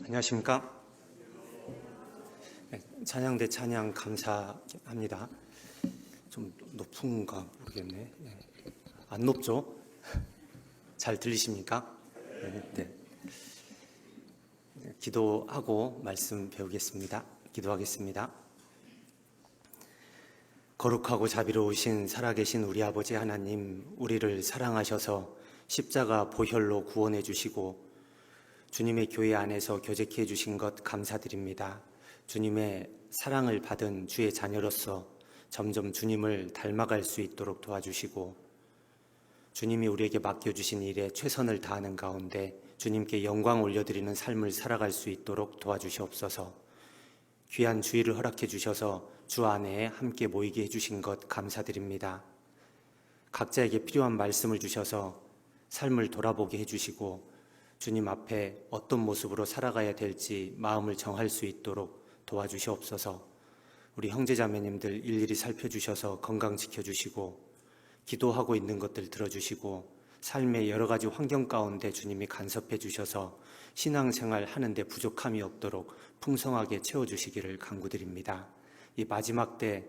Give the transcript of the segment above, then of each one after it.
안녕하십니까? 네, 찬양대 찬양 감사합니다. 좀 높은가 모르겠네. 안 높죠? 잘 들리십니까? 네. 기도하고 말씀 배우겠습니다. 기도하겠습니다. 거룩하고 자비로우신 살아계신 우리 아버지 하나님, 우리를 사랑하셔서 십자가 보혈로 구원해 주시고 주님의 교회 안에서 교제케 해주신 것 감사드립니다. 주님의 사랑을 받은 주의 자녀로서 점점 주님을 닮아갈 수 있도록 도와주시고, 주님이 우리에게 맡겨주신 일에 최선을 다하는 가운데 주님께 영광 올려드리는 삶을 살아갈 수 있도록 도와주시옵소서. 귀한 주일을 허락해 주셔서 주 안에 함께 모이게 해주신 것 감사드립니다. 각자에게 필요한 말씀을 주셔서 삶을 돌아보게 해주시고 주님 앞에 어떤 모습으로 살아가야 될지 마음을 정할 수 있도록 도와주시옵소서. 우리 형제자매님들 일일이 살펴주셔서 건강 지켜주시고 기도하고 있는 것들 들어주시고 삶의 여러 가지 환경 가운데 주님이 간섭해 주셔서 신앙생활 하는데 부족함이 없도록 풍성하게 채워주시기를 간구드립니다. 이 마지막 때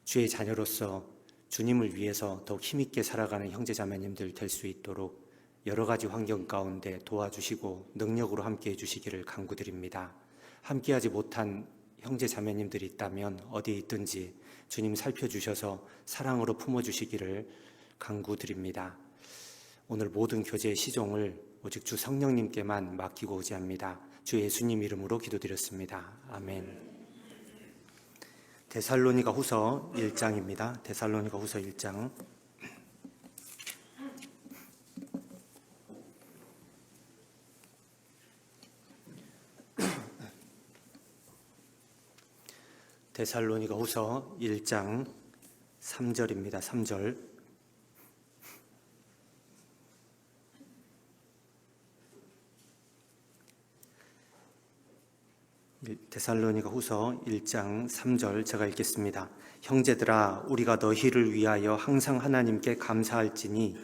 주의 자녀로서 주님을 위해서 더욱 힘있게 살아가는 형제자매님들 될 수 있도록 여러 가지 환경 가운데 도와주시고 능력으로 함께 해주시기를 간구드립니다. 함께하지 못한 형제 자매님들이 있다면 어디에 있든지 주님 살펴주셔서 사랑으로 품어주시기를 간구드립니다. 오늘 모든 교제의 시종을 오직 주 성령님께만 맡기고 의지합니다. 주 예수님 이름으로 기도드렸습니다. 아멘. 데살로니가 후서 1장입니다. 데살로니가 후서 1장. 데살로니가 후서 1장 3절입니다. 3절. 데살로니가 후서 1장 3절 제가 읽겠습니다. 형제들아, 우리가 너희를 위하여 항상 하나님께 감사할지니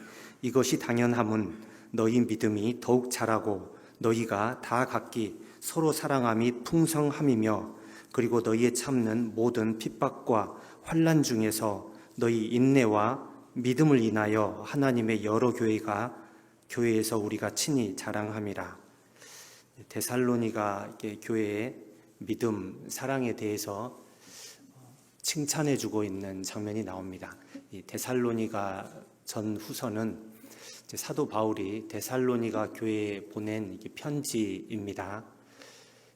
이것이 당연함은 너희 믿음이 더욱 자라고 너희가 다 각기 서로 사랑함이 풍성함이며 그리고 너희의 참는 모든 핍박과 환난 중에서 너희 인내와 믿음을 인하여 하나님의 여러 교회에서 우리가 친히 자랑함이라. 데살로니가 교회의 믿음, 사랑에 대해서 칭찬해주고 있는 장면이 나옵니다. 이 데살로니가 전 후서는 사도 바울이 데살로니가 교회에 보낸 편지입니다.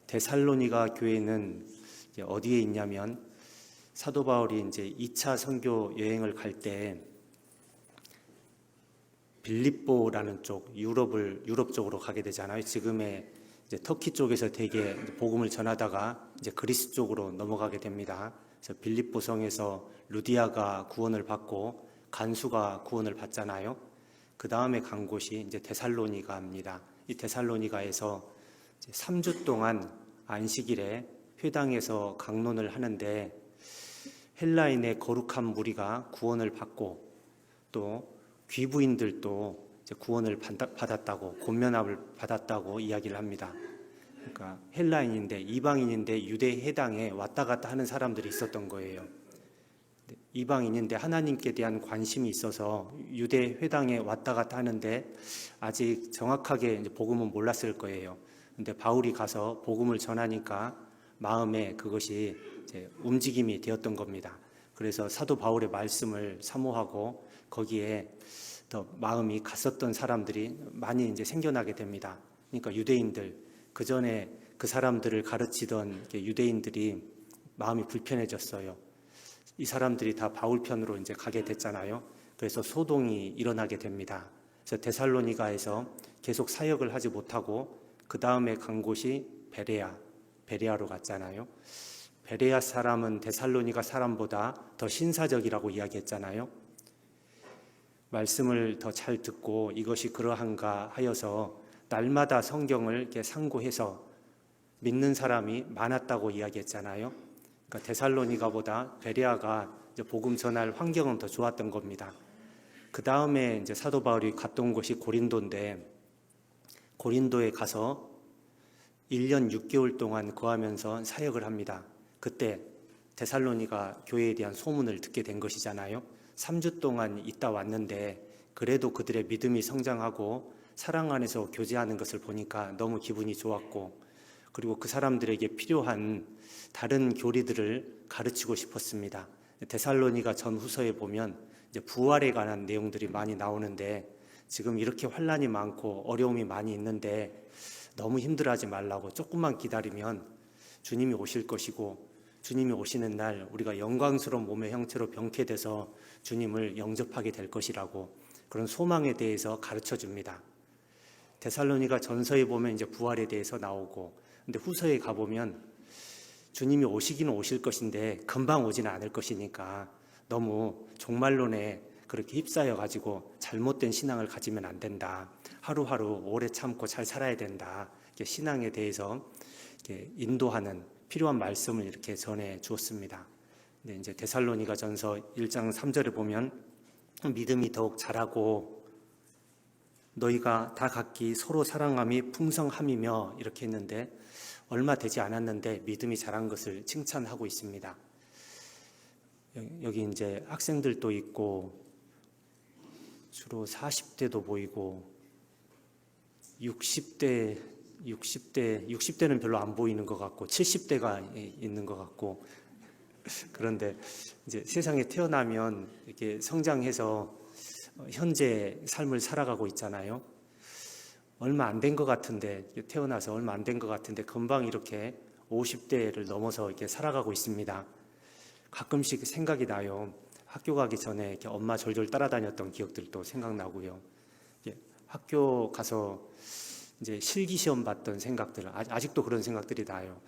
데살로니가 교회는 어디에 있냐면 사도 바울이 2차 선교 여행을 갈 때 빌립보라는 쪽, 유럽 쪽으로 가게 되잖아요. 지금의 터키 쪽에서 되게 복음을 전하다가 그리스 쪽으로 넘어가게 됩니다. 그래서 빌립보 성에서 루디아가 구원을 받고 간수가 구원을 받잖아요. 그 다음에 간 곳이 데살로니가입니다. 이 데살로니가에서 3주 동안 안식일에 회당에서 강론을 하는데 헬라인의 거룩한 무리가 구원을 받고 또 귀부인들도 구원을 받았다고, 권면함을 받았다고 이야기를 합니다. 그러니까 헬라인인데, 이방인인데 유대 해당에 왔다 갔다 하는 사람들이 있었던 거예요. 이방인인데 하나님께 대한 관심이 있어서 유대 회당에 왔다 갔다 하는데 아직 정확하게 복음은 몰랐을 거예요. 근데 바울이 가서 복음을 전하니까 마음에 그것이 움직임이 되었던 겁니다. 그래서 사도 바울의 말씀을 사모하고 거기에 더 마음이 갔었던 사람들이 많이 생겨나게 됩니다. 그러니까 유대인들, 그 전에 그 사람들을 가르치던 유대인들이 마음이 불편해졌어요. 이 사람들이 다 바울 편으로 가게 됐잖아요. 그래서 소동이 일어나게 됩니다. 그래서 데살로니가에서 계속 사역을 하지 못하고 그 다음에 간 곳이 베레아로 갔잖아요. 베레아 사람은 데살로니가 사람보다 더 신사적이라고 이야기했잖아요. 말씀을 더 잘 듣고 이것이 그러한가 하여서 날마다 성경을 이렇게 상고해서 믿는 사람이 많았다고 이야기했잖아요. 그러니까 데살로니가보다 베레아가 복음 전할 환경은 더 좋았던 겁니다. 그 다음에 사도 바울이 갔던 곳이 고린도인데 고린도에 가서 1년 6개월 동안 거하면서 사역을 합니다. 그때 데살로니가 교회에 대한 소문을 듣게 된 것이잖아요. 3주 동안 있다 왔는데 그래도 그들의 믿음이 성장하고 사랑 안에서 교제하는 것을 보니까 너무 기분이 좋았고, 그리고 그 사람들에게 필요한 다른 교리들을 가르치고 싶었습니다. 데살로니가 전후서에 보면 이제 부활에 관한 내용들이 많이 나오는데, 지금 이렇게 환난이 많고 어려움이 많이 있는데 너무 힘들어하지 말라고, 조금만 기다리면 주님이 오실 것이고, 주님이 오시는 날 우리가 영광스러운 몸의 형체로 병쾌돼서 주님을 영접하게 될 것이라고, 그런 소망에 대해서 가르쳐 줍니다. 데살로니가 전서에 보면 이제 부활에 대해서 나오고, 근데 후서에 가보면 주님이 오시기는 오실 것인데 금방 오지는 않을 것이니까 너무 종말론에 그렇게 휩싸여 가지고 잘못된 신앙을 가지면 안 된다. 하루하루 오래 참고 잘 살아야 된다. 이렇게 신앙에 대해서 이렇게 인도하는 필요한 말씀을 이렇게 전해 주었습니다. 근데 이제 데살로니가 전서 1장 3절에 보면 믿음이 더욱 자라고 너희가 다 각기 서로 사랑함이 풍성함이며 이렇게 했는데, 얼마 되지 않았는데 믿음이 자란 것을 칭찬하고 있습니다. 여기 이제 학생들도 있고 주로 40대도 보이고 60대는 별로 안 보이는 것 같고 70대가 있는 것 같고, 그런데 이제 세상에 태어나면 이렇게 성장해서 현재 삶을 살아가고 있잖아요. 얼마 안 된 것 같은데, 태어나서 얼마 안 된 것 같은데 금방 이렇게 50대를 넘어서 이렇게 살아가고 있습니다. 가끔씩 생각이 나요. 학교 가기 전에 이렇게 엄마 졸졸 따라다녔던 기억들도 생각나고요. 학교 가서 이제 실기 시험 봤던 생각들, 아직도 그런 생각들이 나요.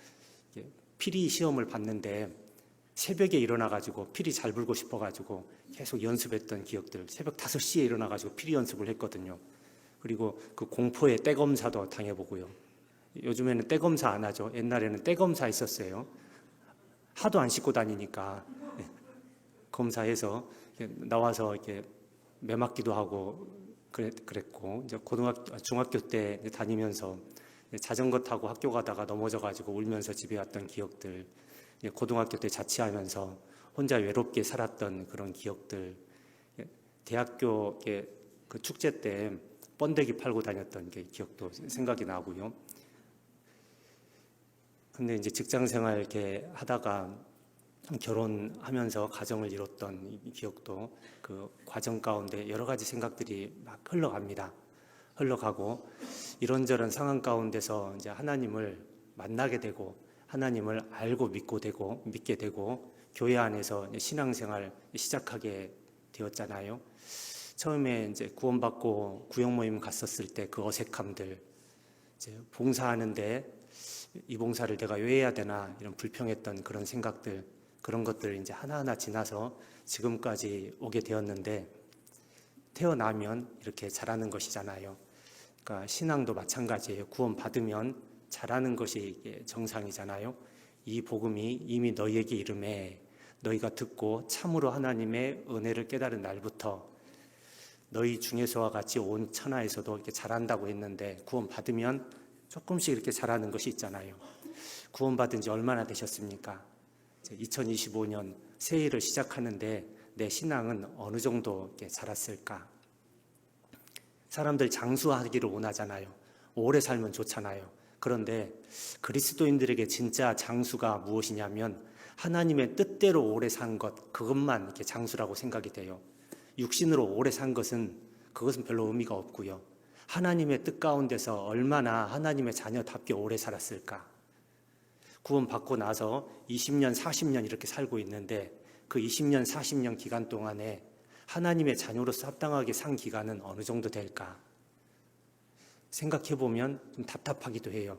필히 시험을 봤는데 새벽에 일어나가지고 필히 잘 불고 싶어가지고 계속 연습했던 기억들, 새벽 5시에 일어나가지고 필히 연습을 했거든요. 그리고 그 공포의 때 검사도 당해보고요. 요즘에는 때 검사 안 하죠. 옛날에는 때 검사 있었어요. 하도 안 씻고 다니니까 검사해서 나와서 이렇게 매맞기도 하고 그랬고, 이제 중학교 때 다니면서 자전거 타고 학교 가다가 넘어져가지고 울면서 집에 왔던 기억들, 고등학교 때 자취하면서 혼자 외롭게 살았던 그런 기억들, 대학교 그 축제 때 번데기 팔고 다녔던 게 기억도 생각이 나고요. 근데 이제 직장 생활 이렇게 하다가 결혼하면서 가정을 이뤘던 기억도, 그 과정 가운데 여러 가지 생각들이 막 흘러가고 이런저런 상황 가운데서 이제 하나님을 만나게 되고 하나님을 알고 믿게 되고 교회 안에서 신앙생활 시작하게 되었잖아요. 처음에 이제 구원받고 구역 모임 갔었을 때 그 어색함들, 이제 봉사하는데 이 봉사를 내가 왜 해야 되나 이런 불평했던 그런 생각들, 그런 것들 이제 하나하나 지나서 지금까지 오게 되었는데, 태어나면 이렇게 자라는 것이잖아요. 그러니까 신앙도 마찬가지예요. 구원 받으면 자라는 것이 정상이잖아요. 이 복음이 이미 너희에게 이르매 너희가 듣고 참으로 하나님의 은혜를 깨달은 날부터 너희 중에서와 같이 온 천하에서도 이렇게 자란다고 했는데, 구원 받으면 조금씩 이렇게 자라는 것이 있잖아요. 구원 받은 지 얼마나 되셨습니까? 2025년 새해를 시작하는데 내 신앙은 어느 정도 이렇게 자랐을까? 사람들 장수하기를 원하잖아요. 오래 살면 좋잖아요. 그런데 그리스도인들에게 진짜 장수가 무엇이냐면 하나님의 뜻대로 오래 산 것, 그것만 이렇게 장수라고 생각이 돼요. 육신으로 오래 산 것은 그것은 별로 의미가 없고요. 하나님의 뜻 가운데서 얼마나 하나님의 자녀답게 오래 살았을까? 구원 받고 나서 20년, 40년 이렇게 살고 있는데 그 20년, 40년 기간 동안에 하나님의 자녀로서 합당하게 산 기간은 어느 정도 될까? 생각해보면 좀 답답하기도 해요.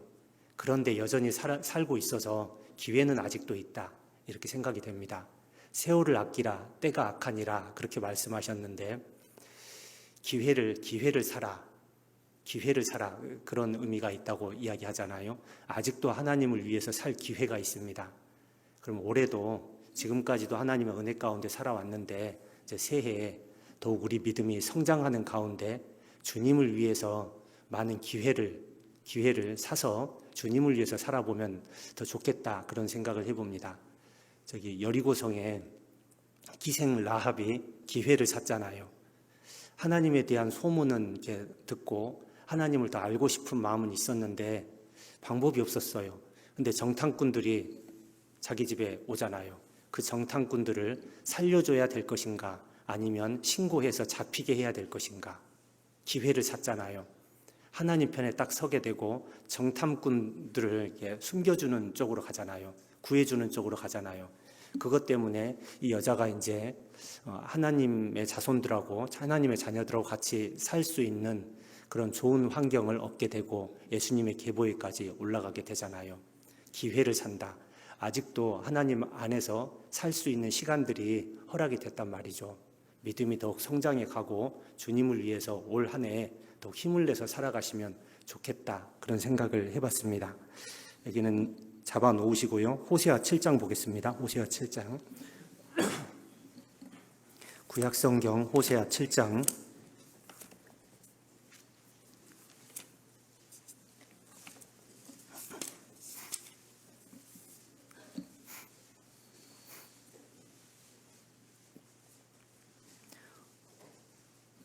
그런데 여전히 살고 있어서 기회는 아직도 있다, 이렇게 생각이 됩니다. 세월을 아끼라 때가 악하니라 그렇게 말씀하셨는데, 기회를 사라, 그런 의미가 있다고 이야기하잖아요. 아직도 하나님을 위해서 살 기회가 있습니다. 그럼 올해도 지금까지도 하나님의 은혜 가운데 살아왔는데 이제 새해에 더욱 우리 믿음이 성장하는 가운데 주님을 위해서 많은 기회를 기회를 사서 주님을 위해서 살아보면 더 좋겠다, 그런 생각을 해봅니다. 여리고성에 기생 라합이 기회를 샀잖아요. 하나님에 대한 소문은 이렇게 듣고 하나님을 더 알고 싶은 마음은 있었는데 방법이 없었어요. 근데 정탐꾼들이 자기 집에 오잖아요. 그 정탐꾼들을 살려줘야 될 것인가, 아니면 신고해서 잡히게 해야 될 것인가. 기회를 샀잖아요. 하나님 편에 딱 서게 되고 정탐꾼들을 이렇게 숨겨주는 쪽으로 가잖아요. 구해주는 쪽으로 가잖아요. 그것 때문에 이 여자가 이제 하나님의 자손들하고 하나님의 자녀들하고 같이 살 수 있는 그런 좋은 환경을 얻게 되고 예수님의 계보에까지 올라가게 되잖아요. 기회를 산다. 아직도 하나님 안에서 살 수 있는 시간들이 허락이 됐단 말이죠. 믿음이 더욱 성장해 가고 주님을 위해서 올 한 해 더욱 힘을 내서 살아가시면 좋겠다, 그런 생각을 해봤습니다. 여기는 잡아 놓으시고요. 호세아 7장 보겠습니다. 호세아 7장. 구약성경 호세아 7장.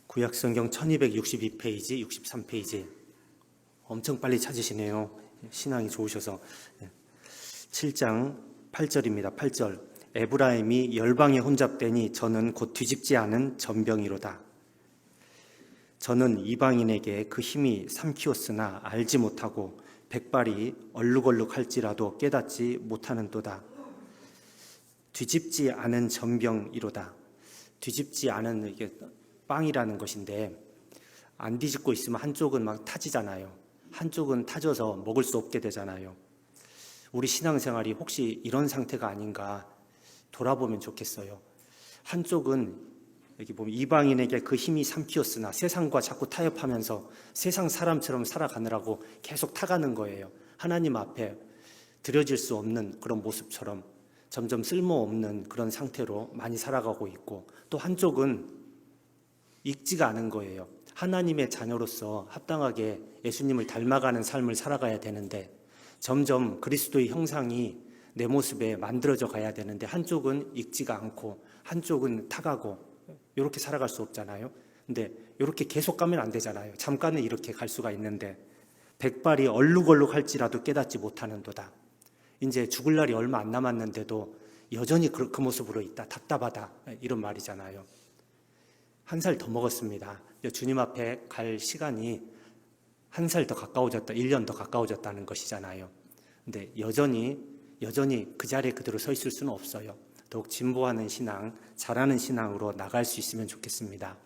구약성경 1262페이지, 63페이지. 엄청 빨리 찾으시네요. 신앙이 좋으셔서. 7장 8절입니다. 8절. 에브라임이 열방에 혼잡되니 저는 곧 뒤집지 않은 전병이로다. 저는 이방인에게 그 힘이 삼키었으나 알지 못하고 백발이 얼룩얼룩할지라도 깨닫지 못하는도다. 뒤집지 않은 전병이로다. 뒤집지 않은, 이게 빵이라는 것인데, 안 뒤집고 있으면 한쪽은 막 타지잖아요. 한쪽은 타져서 먹을 수 없게 되잖아요. 우리 신앙생활이 혹시 이런 상태가 아닌가 돌아보면 좋겠어요. 한쪽은 여기 보면 이방인에게 그 힘이 삼키었으나 세상과 자꾸 타협하면서 세상 사람처럼 살아가느라고 계속 타가는 거예요. 하나님 앞에 드려질 수 없는 그런 모습처럼 점점 쓸모없는 그런 상태로 많이 살아가고 있고, 또 한쪽은 익지가 않은 거예요. 하나님의 자녀로서 합당하게 예수님을 닮아가는 삶을 살아가야 되는데 점점 그리스도의 형상이 내 모습에 만들어져 가야 되는데 한쪽은 익지가 않고 한쪽은 타가고, 이렇게 살아갈 수 없잖아요. 근데 이렇게 계속 가면 안 되잖아요. 잠깐은 이렇게 갈 수가 있는데 백발이 얼룩얼룩할지라도 깨닫지 못하는도다. 이제 죽을 날이 얼마 안 남았는데도 여전히 그 모습으로 있다. 답답하다. 이런 말이잖아요. 한 살 더 먹었습니다. 주님 앞에 갈 시간이 한 살 더 가까워졌다, 1년 더 가까워졌다는 것이잖아요. 근데 여전히 그 자리에 그대로 서 있을 수는 없어요. 더욱 진보하는 신앙, 잘하는 신앙으로 나갈 수 있으면 좋겠습니다.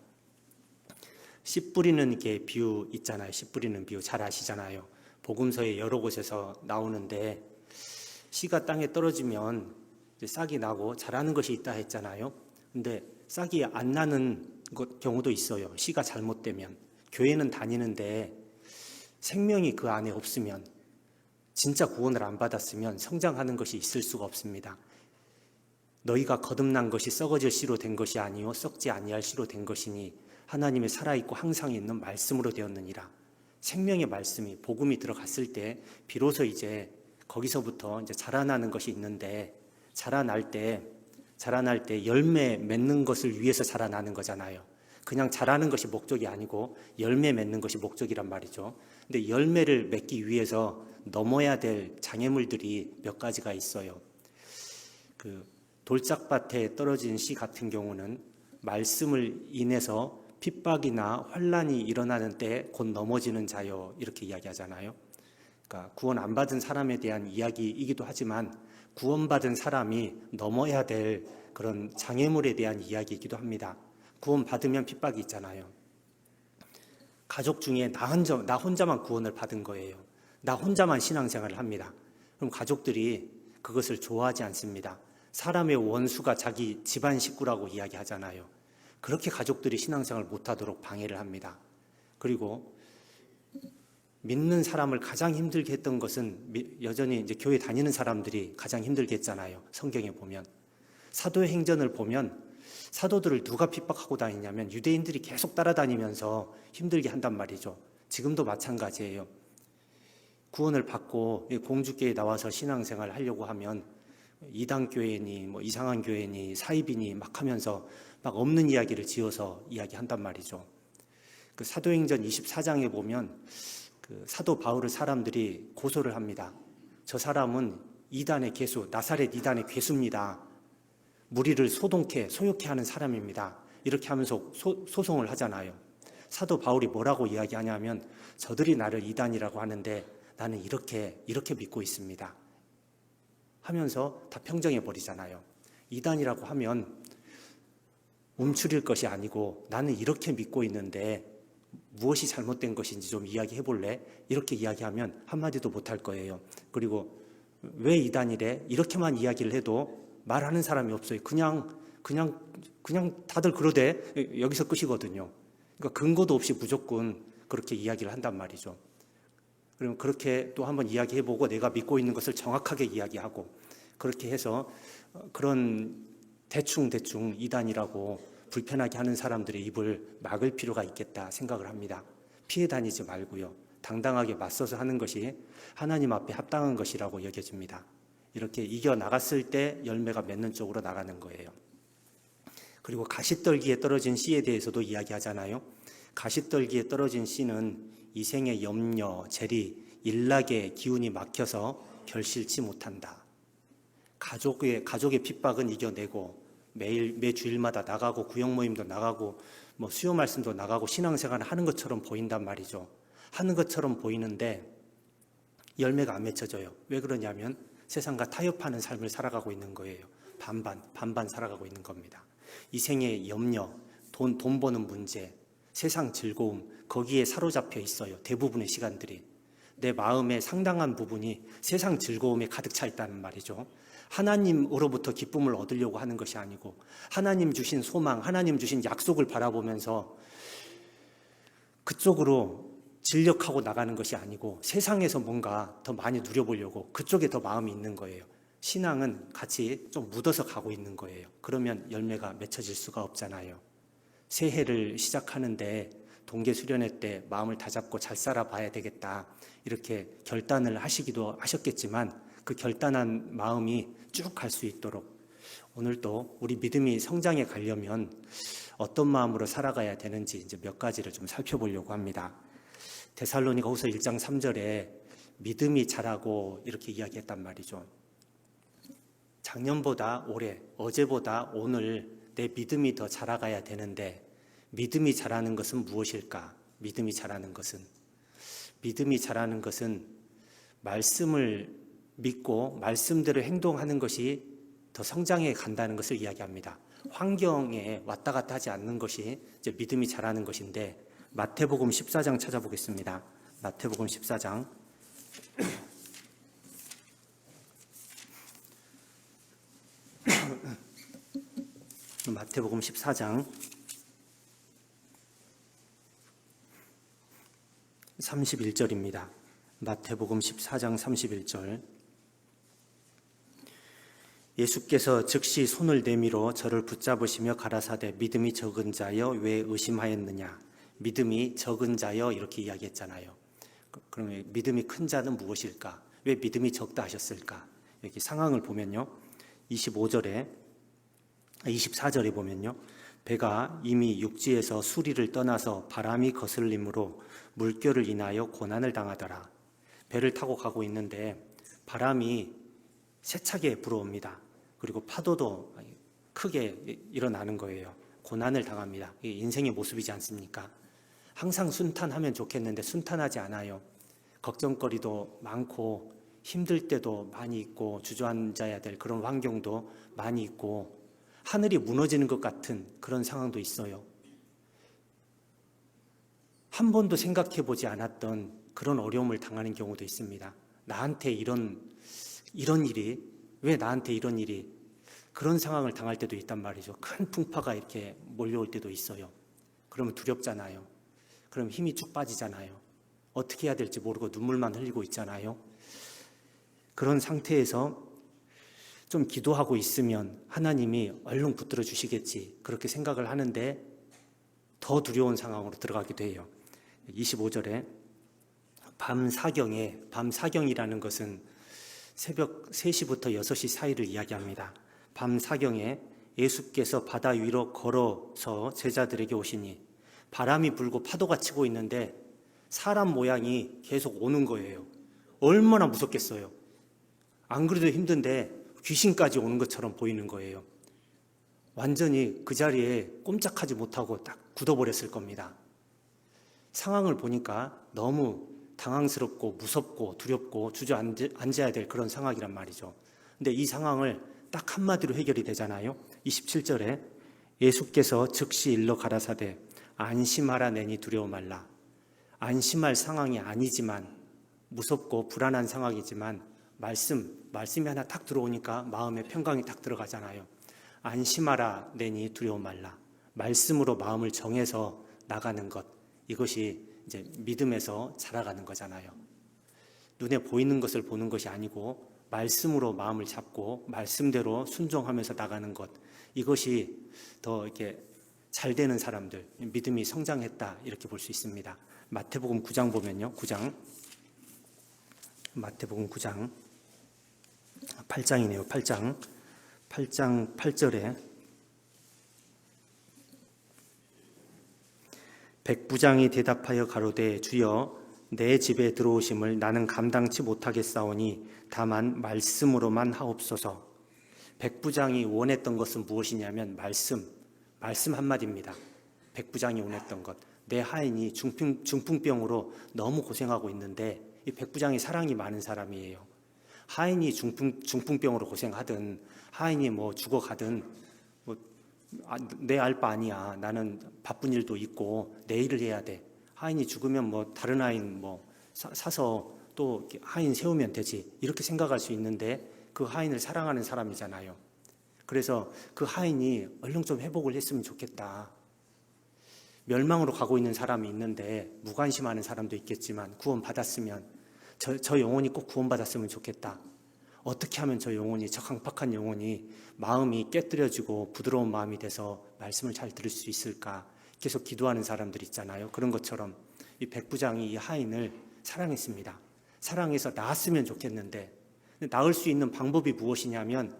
씨 뿌리는 게 비유 있잖아요. 씨 뿌리는 비유 잘 아시잖아요. 복음서에 여러 곳에서 나오는데, 씨가 땅에 떨어지면 싹이 나고 자라는 것이 있다 했잖아요. 근데 싹이 안 나는 경우도 있어요. 씨가 잘못되면. 교회는 다니는데 생명이 그 안에 없으면, 진짜 구원을 안 받았으면 성장하는 것이 있을 수가 없습니다. 너희가 거듭난 것이 썩어질 씨로 된 것이 아니요 썩지 아니할 씨로 된 것이니 하나님의 살아있고 항상 있는 말씀으로 되었느니라. 생명의 말씀이, 복음이 들어갔을 때 비로소 이제 거기서부터 이제 자라나는 것이 있는데, 자라날 때 열매 맺는 것을 위해서 자라나는 거잖아요. 그냥 자라는 것이 목적이 아니고 열매 맺는 것이 목적이란 말이죠. 근데 열매를 맺기 위해서 넘어야 될 장애물들이 몇 가지가 있어요. 그 돌짝밭에 떨어진 씨 같은 경우는 말씀을 인해서 핍박이나 환란이 일어나는 때 곧 넘어지는 자요, 이렇게 이야기하잖아요. 그러니까 구원 안 받은 사람에 대한 이야기이기도 하지만 구원받은 사람이 넘어야 될 그런 장애물에 대한 이야기이기도 합니다. 구원 받으면 핍박이 있잖아요. 가족 중에 나 혼자만 구원을 받은 거예요. 나 혼자만 신앙생활을 합니다. 그럼 가족들이 그것을 좋아하지 않습니다. 사람의 원수가 자기 집안 식구라고 이야기하잖아요. 그렇게 가족들이 신앙생활을 못하도록 방해를 합니다. 그리고 믿는 사람을 가장 힘들게 했던 것은 여전히 이제 교회 다니는 사람들이 가장 힘들게 했잖아요. 성경에 보면 사도행전을 보면 사도들을 누가 핍박하고 다니냐면 유대인들이 계속 따라다니면서 힘들게 한단 말이죠. 지금도 마찬가지예요. 구원을 받고 공주교회에 나와서 신앙생활을 하려고 하면 이단교회니 뭐 이상한 교회니 사이비니 막 하면서 막 없는 이야기를 지어서 이야기한단 말이죠. 그 사도행전 24장에 보면 그 사도 바울을 사람들이 고소를 합니다. 저 사람은 이단의 괴수, 나사렛 이단의 괴수입니다. 무리를 소욕케 하는 사람입니다. 이렇게 하면서 소송을 하잖아요. 사도 바울이 뭐라고 이야기하냐면 저들이 나를 이단이라고 하는데 나는 이렇게 믿고 있습니다 하면서 다 평정해 버리잖아요. 이단이라고 하면 움츠릴 것이 아니고 나는 이렇게 믿고 있는데 무엇이 잘못된 것인지 좀 이야기해 볼래? 이렇게 이야기하면 한마디도 못할 거예요. 그리고 왜 이단이래? 이렇게만 이야기를 해도 말하는 사람이 없어요. 그냥 다들 그러대. 여기서 끝이거든요. 그러니까 근거도 없이 무조건 그렇게 이야기를 한단 말이죠. 그러면 그렇게 또 한번 이야기해보고 내가 믿고 있는 것을 정확하게 이야기하고 그렇게 해서 그런 대충 이단이라고 불편하게 하는 사람들의 입을 막을 필요가 있겠다 생각을 합니다. 피해 다니지 말고요. 당당하게 맞서서 하는 것이 하나님 앞에 합당한 것이라고 여겨집니다. 이렇게 이겨나갔을 때 열매가 맺는 쪽으로 나가는 거예요. 그리고 가시떨기에 떨어진 씨에 대해서도 이야기하잖아요. 가시떨기에 떨어진 씨는 이생의 염려, 재리, 일락의 기운이 막혀서 결실치 못한다. 가족의 핍박은 이겨내고 매 주일마다 나가고 구역 모임도 나가고 뭐 수요 말씀도 나가고 신앙생활을 하는 것처럼 보인단 말이죠. 하는 것처럼 보이는데 열매가 안 맺혀져요. 왜 그러냐면 세상과 타협하는 삶을 살아가고 있는 거예요. 반반 살아가고 있는 겁니다. 이생의 염려, 돈 버는 문제, 세상 즐거움, 거기에 사로잡혀 있어요. 대부분의 시간들이. 내 마음의 상당한 부분이 세상 즐거움에 가득 차 있다는 말이죠. 하나님으로부터 기쁨을 얻으려고 하는 것이 아니고 하나님 주신 소망, 하나님 주신 약속을 바라보면서 그쪽으로 진력하고 나가는 것이 아니고 세상에서 뭔가 더 많이 누려보려고 그쪽에 더 마음이 있는 거예요. 신앙은 같이 좀 묻어서 가고 있는 거예요. 그러면 열매가 맺혀질 수가 없잖아요. 새해를 시작하는데 동계 수련회 때 마음을 다잡고 잘 살아봐야 되겠다 이렇게 결단을 하시기도 하셨겠지만 그 결단한 마음이 쭉 갈 수 있도록 오늘도 우리 믿음이 성장해 가려면 어떤 마음으로 살아가야 되는지 이제 몇 가지를 좀 살펴보려고 합니다. 데살로니가후서 1장 3절에 믿음이 자라고 이렇게 이야기했단 말이죠. 작년보다 올해, 어제보다 오늘 내 믿음이 더 자라가야 되는데 믿음이 자라는 것은 무엇일까? 믿음이 자라는 것은 말씀을 믿고 말씀대로 행동하는 것이 더 성장해 간다는 것을 이야기합니다. 환경에 왔다 갔다 하지 않는 것이 이제 믿음이 자라는 것인데 마태복음 14장 찾아보겠습니다. 마태복음 14장 마태복음 14장 31절입니다. 마태복음 14장 31절 예수께서 즉시 손을 내밀어 저를 붙잡으시며 가라사대 믿음이 적은 자여 왜 의심하였느냐. 믿음이 적은 자여 이렇게 이야기했잖아요. 그러면 믿음이 큰 자는 무엇일까? 왜 믿음이 적다 하셨을까? 여기 상황을 보면요. 24절에 보면요. 배가 이미 육지에서 수리를 떠나서 바람이 거슬림으로 물결을 인하여 고난을 당하더라. 배를 타고 가고 있는데 바람이 세차게 불어옵니다. 그리고 파도도 크게 일어나는 거예요. 고난을 당합니다. 이게 인생의 모습이지 않습니까? 항상 순탄하면 좋겠는데 순탄하지 않아요. 걱정거리도 많고 힘들 때도 많이 있고 주저앉아야 될 그런 환경도 많이 있고 하늘이 무너지는 것 같은 그런 상황도 있어요. 한 번도 생각해 보지 않았던 그런 어려움을 당하는 경우도 있습니다. 나한테 이런 일이, 왜 나한테 이런 일이, 그런 상황을 당할 때도 있단 말이죠. 큰 풍파가 이렇게 몰려올 때도 있어요. 그러면 두렵잖아요. 그럼 힘이 쭉 빠지잖아요. 어떻게 해야 될지 모르고 눈물만 흘리고 있잖아요. 그런 상태에서 좀 기도하고 있으면 하나님이 얼른 붙들어 주시겠지 그렇게 생각을 하는데 더 두려운 상황으로 들어가기도 해요. 25절에 밤 사경이라는 것은 새벽 3시부터 6시 사이를 이야기합니다. 밤 사경에 예수께서 바다 위로 걸어서 제자들에게 오시니 바람이 불고 파도가 치고 있는데 사람 모양이 계속 오는 거예요. 얼마나 무섭겠어요. 안 그래도 힘든데 귀신까지 오는 것처럼 보이는 거예요. 완전히 그 자리에 꼼짝하지 못하고 딱 굳어버렸을 겁니다. 상황을 보니까 너무 당황스럽고 무섭고 두렵고 주저앉아야 될 그런 상황이란 말이죠. 근데 이 상황을 딱 한마디로 해결이 되잖아요. 27절에 예수께서 즉시 일러 가라사대 안심하라 내니 두려워 말라. 안심할 상황이 아니지만 무섭고 불안한 상황이지만 말씀이 하나 딱 들어오니까 마음에 평강이 딱 들어가잖아요. 안심하라 내니 두려워 말라. 말씀으로 마음을 정해서 나가는 것, 이것이 이제 믿음에서 자라가는 거잖아요. 눈에 보이는 것을 보는 것이 아니고 말씀으로 마음을 잡고 말씀대로 순종하면서 나가는 것, 이것이 더 이렇게 잘 되는 사람들, 믿음이 성장했다 이렇게 볼 수 있습니다. 마태복음 9장 보면요. 마태복음 9장 8장이네요. 8장 8절에 백부장이 대답하여 가로되 주여 내 집에 들어오심을 나는 감당치 못하겠사오니 다만 말씀으로만 하옵소서. 백부장이 원했던 것은 무엇이냐면 말씀 한마디입니다. 백부장이 원했던 것. 내 하인이 중풍병으로 너무 고생하고 있는데 이 백부장이 사랑이 많은 사람이에요. 하인이 중풍병으로 고생하든 하인이 뭐 죽어가든 내 알 바 아니야. 나는 바쁜 일도 있고 내 일을 해야 돼. 하인이 죽으면 뭐 다른 하인 사서 또 하인 세우면 되지. 이렇게 생각할 수 있는데 그 하인을 사랑하는 사람이잖아요. 그래서 그 하인이 얼른 좀 회복을 했으면 좋겠다. 멸망으로 가고 있는 사람이 있는데 무관심하는 사람도 있겠지만 구원받았으면 저 영혼이 꼭 구원받았으면 좋겠다. 어떻게 하면 저 영혼이, 저 강팍한 영혼이 마음이 깨뜨려지고 부드러운 마음이 돼서 말씀을 잘 들을 수 있을까? 계속 기도하는 사람들 있잖아요. 그런 것처럼 이 백부장이 이 하인을 사랑했습니다. 사랑해서 낳았으면 좋겠는데 낳을 수 있는 방법이 무엇이냐면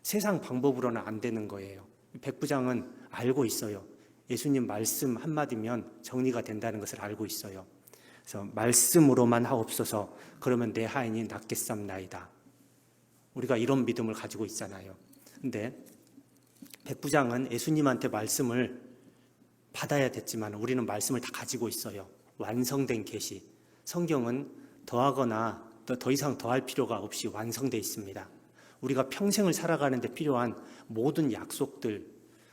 세상 방법으로는 안 되는 거예요. 백부장은 알고 있어요. 예수님 말씀 한마디면 정리가 된다는 것을 알고 있어요. 그래서 말씀으로만 하옵소서. 그러면 내 하인이 낫겠삼나이다. 우리가 이런 믿음을 가지고 있잖아요. 근데 백부장은 예수님한테 말씀을 받아야 됐지만 우리는 말씀을 다 가지고 있어요. 완성된 계시. 성경은 더하거나 더 이상 더할 필요가 없이 완성되어 있습니다. 우리가 평생을 살아가는 데 필요한 모든 약속들,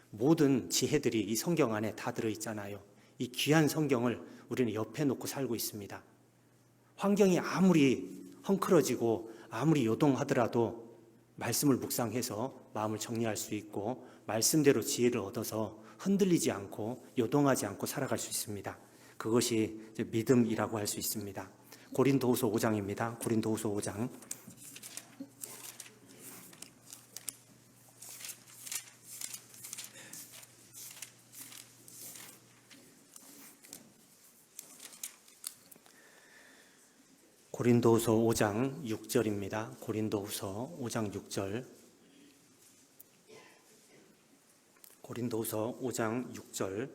모든 지혜들이 이 성경 안에 다 들어있잖아요. 이 귀한 성경을 우리는 옆에 놓고 살고 있습니다. 환경이 아무리 헝클어지고 아무리 요동하더라도 말씀을 묵상해서 마음을 정리할 수 있고 말씀대로 지혜를 얻어서 흔들리지 않고 요동하지 않고 살아갈 수 있습니다. 그것이 이제 믿음이라고 할 수 있습니다. 고린도후서 5장입니다. 고린도후서 5장. 고린도후서 5장 6절입니다. 고린도후서 5장 6절. 고린도후서 5장 6절.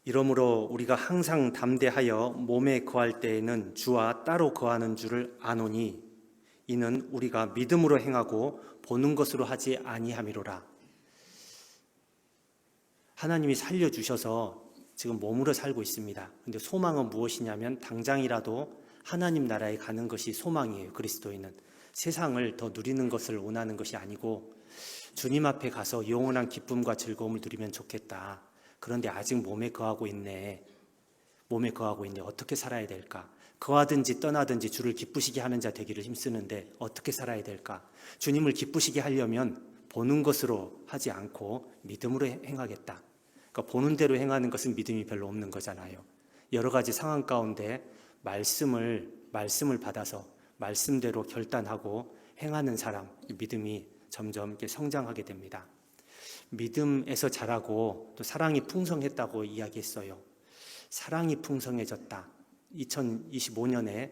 이러므로 우리가 항상 담대하여 몸에 거할 때에는 주와 따로 거하는 줄을 아노니 이는 우리가 믿음으로 행하고 보는 것으로 하지 아니함이로라. 하나님이 살려주셔서 지금 몸으로 살고 있습니다. 근데 소망은 무엇이냐면 당장이라도 하나님 나라에 가는 것이 소망이에요. 그리스도인은 세상을 더 누리는 것을 원하는 것이 아니고 주님 앞에 가서 영원한 기쁨과 즐거움을 누리면 좋겠다. 그런데 아직 몸에 거하고 있네. 몸에 거하고 있네. 어떻게 살아야 될까? 거하든지 떠나든지 주를 기쁘시게 하는 자 되기를 힘쓰는데 어떻게 살아야 될까? 주님을 기쁘시게 하려면 보는 것으로 하지 않고 믿음으로 행하겠다. 그러니까 보는 대로 행하는 것은 믿음이 별로 없는 거잖아요. 여러 가지 상황 가운데 말씀을 받아서 말씀대로 결단하고 행하는 사람, 믿음이 점점 이렇게 성장하게 됩니다. 믿음에서 자라고 또 사랑이 풍성했다고 이야기했어요. 사랑이 풍성해졌다. 2025년에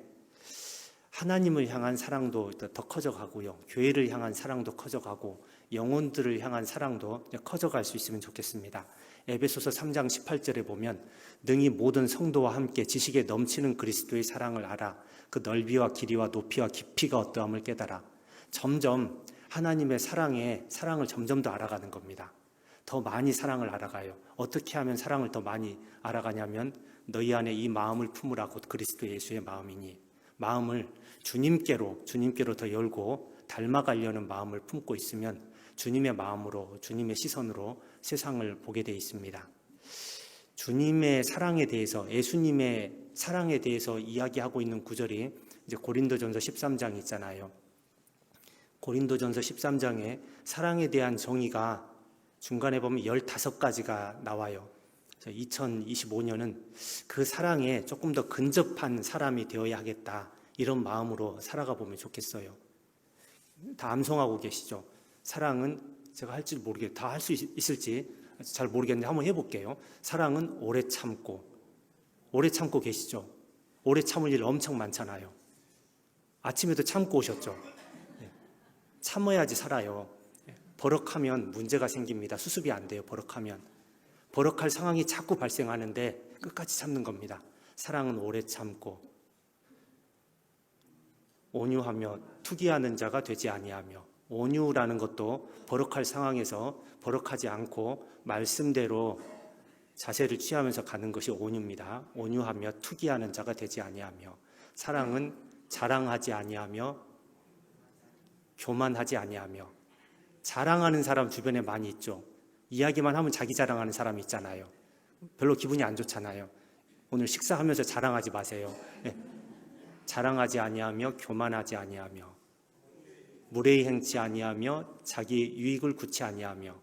하나님을 향한 사랑도 더 커져가고요. 교회를 향한 사랑도 커져가고 영혼들을 향한 사랑도 커져갈 수 있으면 좋겠습니다. 에베소서 3장 18절에 보면 능히 모든 성도와 함께 지식에 넘치는 그리스도의 사랑을 알아 그 넓이와 길이와 높이와 깊이가 어떠함을 깨달아. 점점 하나님의 사랑을 점점 더 알아가는 겁니다. 더 많이 사랑을 알아가요. 어떻게 하면 사랑을 더 많이 알아가냐면 너희 안에 이 마음을 품으라 곧 그리스도 예수의 마음이니, 마음을 주님께로 더 열고 닮아가려는 마음을 품고 있으면 주님의 마음으로, 주님의 시선으로 세상을 보게 되어 있습니다. 주님의 사랑에 대해서, 예수님의 사랑에 대해서 이야기하고 있는 구절이 이제 고린도전서 13장 있잖아요. 고린도전서 13장에 사랑에 대한 정의가 중간에 보면 15가지가 나와요. 2025년은 그 사랑에 조금 더 근접한 사람이 되어야 하겠다, 이런 마음으로 살아가 보면 좋겠어요. 다 암송하고 계시죠? 사랑은, 제가 할 줄 모르겠어요. 다 할 수 있을지 잘 모르겠는데 한번 해볼게요. 사랑은 오래 참고 계시죠? 오래 참을 일 엄청 많잖아요. 아침에도 참고 오셨죠? 참아야지 살아요. 버럭하면 문제가 생깁니다. 수습이 안 돼요. 버럭할 상황이 자꾸 발생하는데 끝까지 참는 겁니다. 사랑은 오래 참고 온유하며 투기하는 자가 되지 아니하며, 온유라는 것도 버럭할 상황에서 버럭하지 않고 말씀대로 자세를 취하면서 가는 것이 온유입니다. 온유하며 투기하는 자가 되지 아니하며, 사랑은 자랑하지 아니하며 교만하지 아니하며. 자랑하는 사람 주변에 많이 있죠. 이야기만 하면 자기 자랑하는 사람이 있잖아요. 별로 기분이 안 좋잖아요. 오늘 식사하면서 자랑하지 마세요. 자랑하지 아니하며 교만하지 아니하며 무례히 행치 아니하며 자기 유익을 구치 아니하며.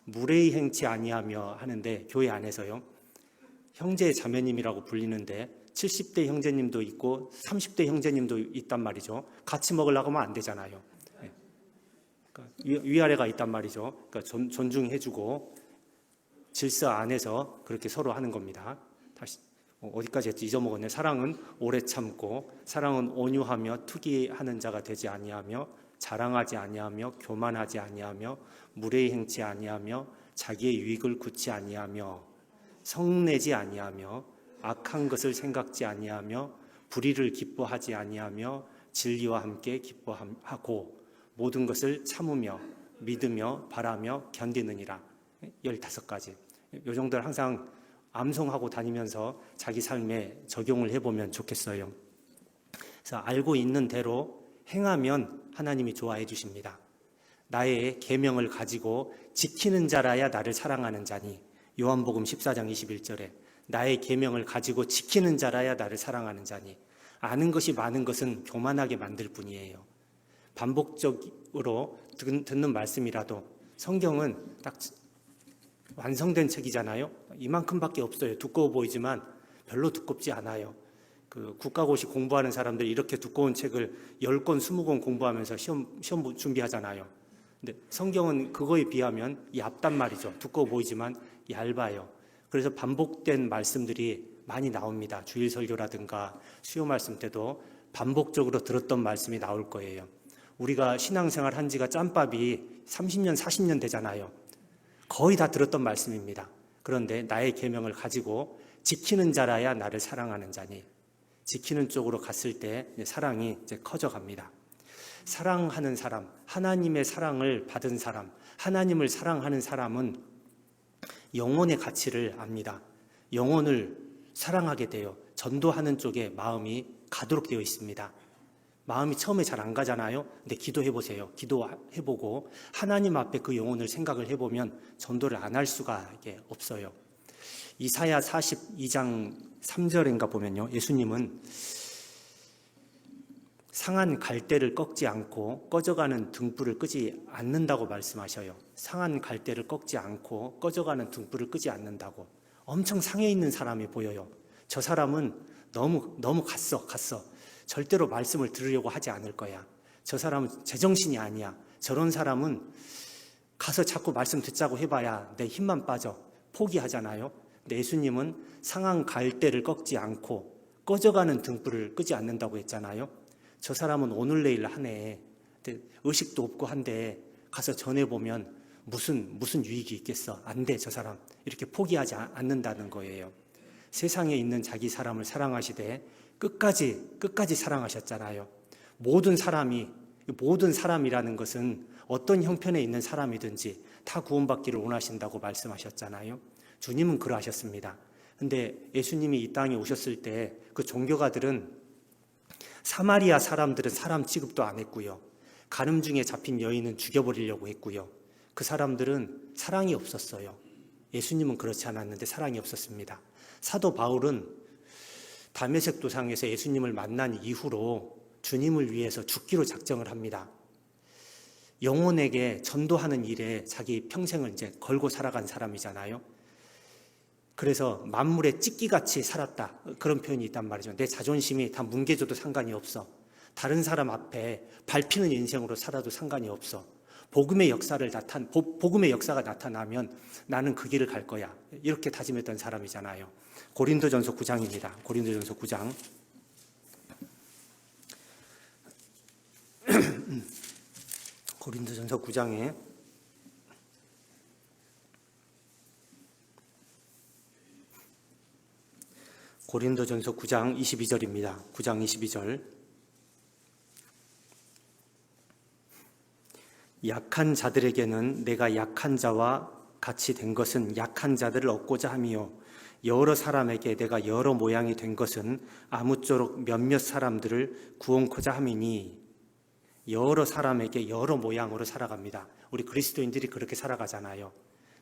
무례히 행치 아니하며 하는데 교회 안에서요, 형제 자매님이라고 불리는데 70대 형제님도 있고 30대 형제님도 있단 말이죠. 같이 먹으려고 하면 안 되잖아요. 그러니까 위아래가 있단 말이죠. 그러니까 존중해주고 질서 안에서 그렇게 서로 하는 겁니다. 다시 어디까지 했지? 잊어먹었네. 사랑은 오래 참고, 사랑은 온유하며 투기하는 자가 되지 아니하며 자랑하지 아니하며 교만하지 아니하며 무례히 행치 아니하며 자기의 유익을 구치 아니하며 성내지 아니하며 악한 것을 생각지 아니하며 불의를 기뻐하지 아니하며 진리와 함께 기뻐하고 모든 것을 참으며 믿으며 바라며 견디느니라. 15가지. 이 정도를 항상 암송하고 다니면서 자기 삶에 적용을 해보면 좋겠어요. 그래서 알고 있는 대로 행하면 하나님이 좋아해 주십니다. 나의 계명을 가지고 지키는 자라야 나를 사랑하는 자니, 요한복음 14장 21절에 나의 계명을 가지고 지키는 자라야 나를 사랑하는 자니. 아는 것이 많은 것은 교만하게 만들 뿐이에요. 반복적으로 듣는 말씀이라도, 성경은 딱 완성된 책이잖아요. 이만큼밖에 없어요. 두꺼워 보이지만 별로 두껍지 않아요. 그 국가고시 공부하는 사람들 이렇게 두꺼운 책을 10권, 20권 공부하면서 시험 준비하잖아요. 근데 성경은 그거에 비하면 얇단 말이죠. 두꺼워 보이지만 얇아요. 그래서 반복된 말씀들이 많이 나옵니다. 주일 설교라든가 수요 말씀 때도 반복적으로 들었던 말씀이 나올 거예요. 우리가 신앙생활 한 지가 짬밥이 30년, 40년 되잖아요. 거의 다 들었던 말씀입니다. 그런데 나의 계명을 가지고 지키는 자라야 나를 사랑하는 자니, 지키는 쪽으로 갔을 때 사랑이 이제 커져갑니다. 사랑하는 사람, 하나님의 사랑을 받은 사람, 하나님을 사랑하는 사람은 영혼의 가치를 압니다. 영혼을 사랑하게 돼요. 전도하는 쪽에 마음이 가도록 되어 있습니다. 마음이 처음에 잘 안 가잖아요. 근데 기도해보세요. 기도해보고 하나님 앞에 그 영혼을 생각을 해보면 전도를 안 할 수가 없어요. 이사야 42장 3절인가 보면요, 예수님은 상한 갈대를 꺾지 않고 꺼져가는 등불을 끄지 않는다고 말씀하셔요. 상한 갈대를 꺾지 않고 꺼져가는 등불을 끄지 않는다고. 엄청 상해 있는 사람이 보여요. 저 사람은 너무 갔어. 절대로 말씀을 들으려고 하지 않을 거야. 저 사람은 제정신이 아니야. 저런 사람은 가서 자꾸 말씀 듣자고 해봐야 내 힘만 빠져 포기하잖아요. 근데 예수님은 상한 갈대를 꺾지 않고 꺼져가는 등불을 끄지 않는다고 했잖아요. 저 사람은 오늘 내일 하네, 의식도 없고 한데 가서 전해보면 무슨 유익이 있겠어. 안 돼, 저 사람. 이렇게 포기하지 않는다는 거예요. 세상에 있는 자기 사람을 사랑하시되 끝까지 사랑하셨잖아요. 모든 사람이라는 것은 어떤 형편에 있는 사람이든지 다 구원받기를 원하신다고 말씀하셨잖아요. 주님은 그러하셨습니다. 근데 예수님이 이 땅에 오셨을 때 그 종교가들은, 사마리아 사람들은 사람 취급도 안 했고요. 간음중에 잡힌 여인은 죽여버리려고 했고요. 그 사람들은 사랑이 없었어요. 예수님은 그렇지 않았는데 사랑이 없었습니다. 사도 바울은 다메섹 도상에서 예수님을 만난 이후로 주님을 위해서 죽기로 작정을 합니다. 영혼에게 전도하는 일에 자기 평생을 이제 걸고 살아간 사람이잖아요. 그래서 만물에 찢기같이 살았다, 그런 표현이 있단 말이죠. 내 자존심이 다 뭉개져도 상관이 없어. 다른 사람 앞에 밟히는 인생으로 살아도 상관이 없어. 복음의 역사가 나타나면 나는 그 길을 갈 거야, 이렇게 다짐했던 사람이잖아요. 고린도전서 9장입니다. 고린도전서 9장. 고린도전서 9장에 고린도전서 9장 22절입니다. 9장 22절. 약한 자들에게는 내가 약한 자와 같이 된 것은 약한 자들을 얻고자 함이요, 여러 사람에게 내가 여러 모양이 된 것은 아무쪼록 몇몇 사람들을 구원코자 함이니. 여러 사람에게 여러 모양으로 살아갑니다. 우리 그리스도인들이 그렇게 살아가잖아요.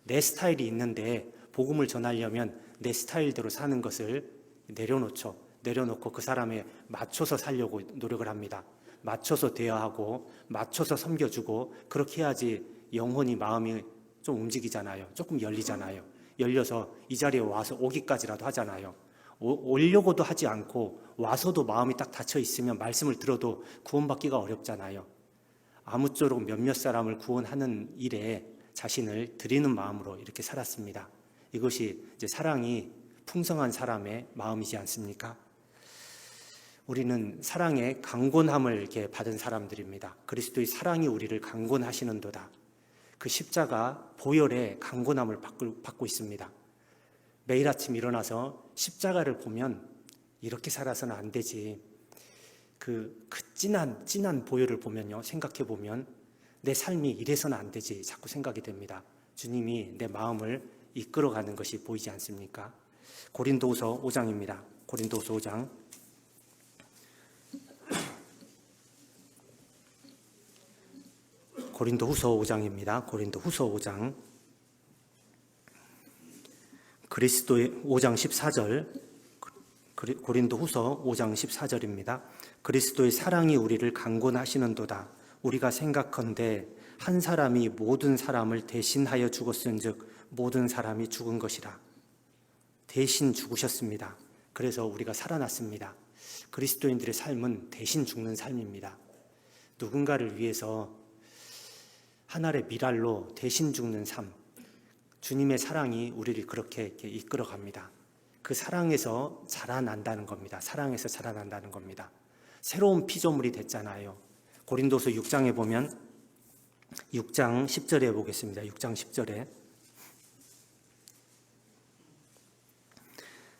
내 스타일이 있는데 복음을 전하려면 내 스타일대로 사는 것을 내려놓고 그 사람에 맞춰서 살려고 노력을 합니다. 맞춰서 대화하고 맞춰서 섬겨주고, 그렇게 해야지 영혼이, 마음이 좀 움직이잖아요. 조금 열리잖아요. 열려서 이 자리에 와서 오기까지라도 하잖아요. 오려고도 하지 않고 와서도 마음이 딱 닫혀 있으면 말씀을 들어도 구원받기가 어렵잖아요. 아무쪼록 몇몇 사람을 구원하는 일에 자신을 드리는 마음으로 이렇게 살았습니다. 이것이 이제 사랑이 풍성한 사람의 마음이지 않습니까? 우리는 사랑의 강권함을 이렇게 받은 사람들입니다. 그리스도의 사랑이 우리를 강권하시는도다. 그 십자가 보혈의 강권함을 받고 있습니다. 매일 아침 일어나서 십자가를 보면 이렇게 살아서는 안 되지. 그 진한 보혈을 보면요, 생각해 보면 내 삶이 이래서는 안 되지 자꾸 생각이 됩니다. 주님이 내 마음을 이끌어가는 것이 보이지 않습니까? 고린도후서 5장입니다. 고린도후서 5장. 고린도후서 5장입니다. 고린도후서 5장. 그리스도의 5장 14절. 고린도후서 5장 14절입니다. 그리스도의 사랑이 우리를 강권하시는도다. 우리가 생각컨대 한 사람이 모든 사람을 대신하여 죽었은즉 모든 사람이 죽은 것이라. 대신 죽으셨습니다. 그래서 우리가 살아났습니다. 그리스도인들의 삶은 대신 죽는 삶입니다. 누군가를 위해서 한 알의 밀알로 대신 죽는 삶, 주님의 사랑이 우리를 그렇게 이렇게 이끌어갑니다. 그 사랑에서 자라난다는 겁니다. 사랑에서 자라난다는 겁니다. 새로운 피조물이 됐잖아요. 고린도서 6장에 보면 6장 10절에 보겠습니다. 6장 10절에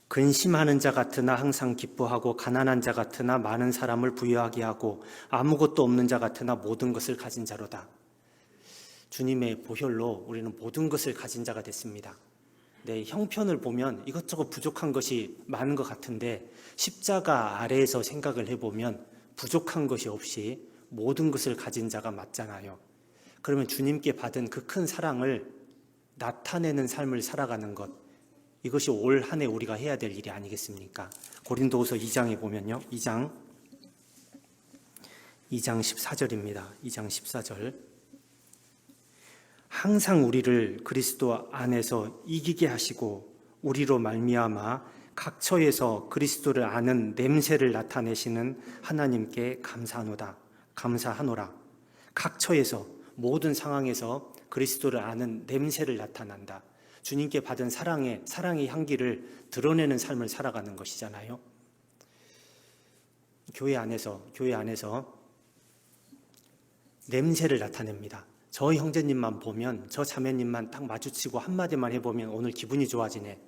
근심하는 자 같으나 항상 기뻐하고 가난한 자 같으나 많은 사람을 부유하게 하고 아무것도 없는 자 같으나 모든 것을 가진 자로다. 주님의 보혈로 우리는 모든 것을 가진 자가 됐습니다. 내 형편을 보면 이것저것 부족한 것이 많은 것 같은데 십자가 아래에서 생각을 해보면 부족한 것이 없이 모든 것을 가진 자가 맞잖아요. 그러면 주님께 받은 그 큰 사랑을 나타내는 삶을 살아가는 것, 이것이 올 한 해 우리가 해야 될 일이 아니겠습니까? 고린도후서 2장에 보면요. 2장 14절입니다. 2장 14절. 항상 우리를 그리스도 안에서 이기게 하시고 우리로 말미암아 각 처에서 그리스도를 아는 냄새를 나타내시는 하나님께 감사하노라. 각 처에서, 모든 상황에서 그리스도를 아는 냄새를 나타난다. 주님께 받은 사랑의 향기를 드러내는 삶을 살아가는 것이잖아요. 교회 안에서 냄새를 나타냅니다. 저 형제님만 보면, 저 자매님만 딱 마주치고 한마디만 해보면 오늘 기분이 좋아지네.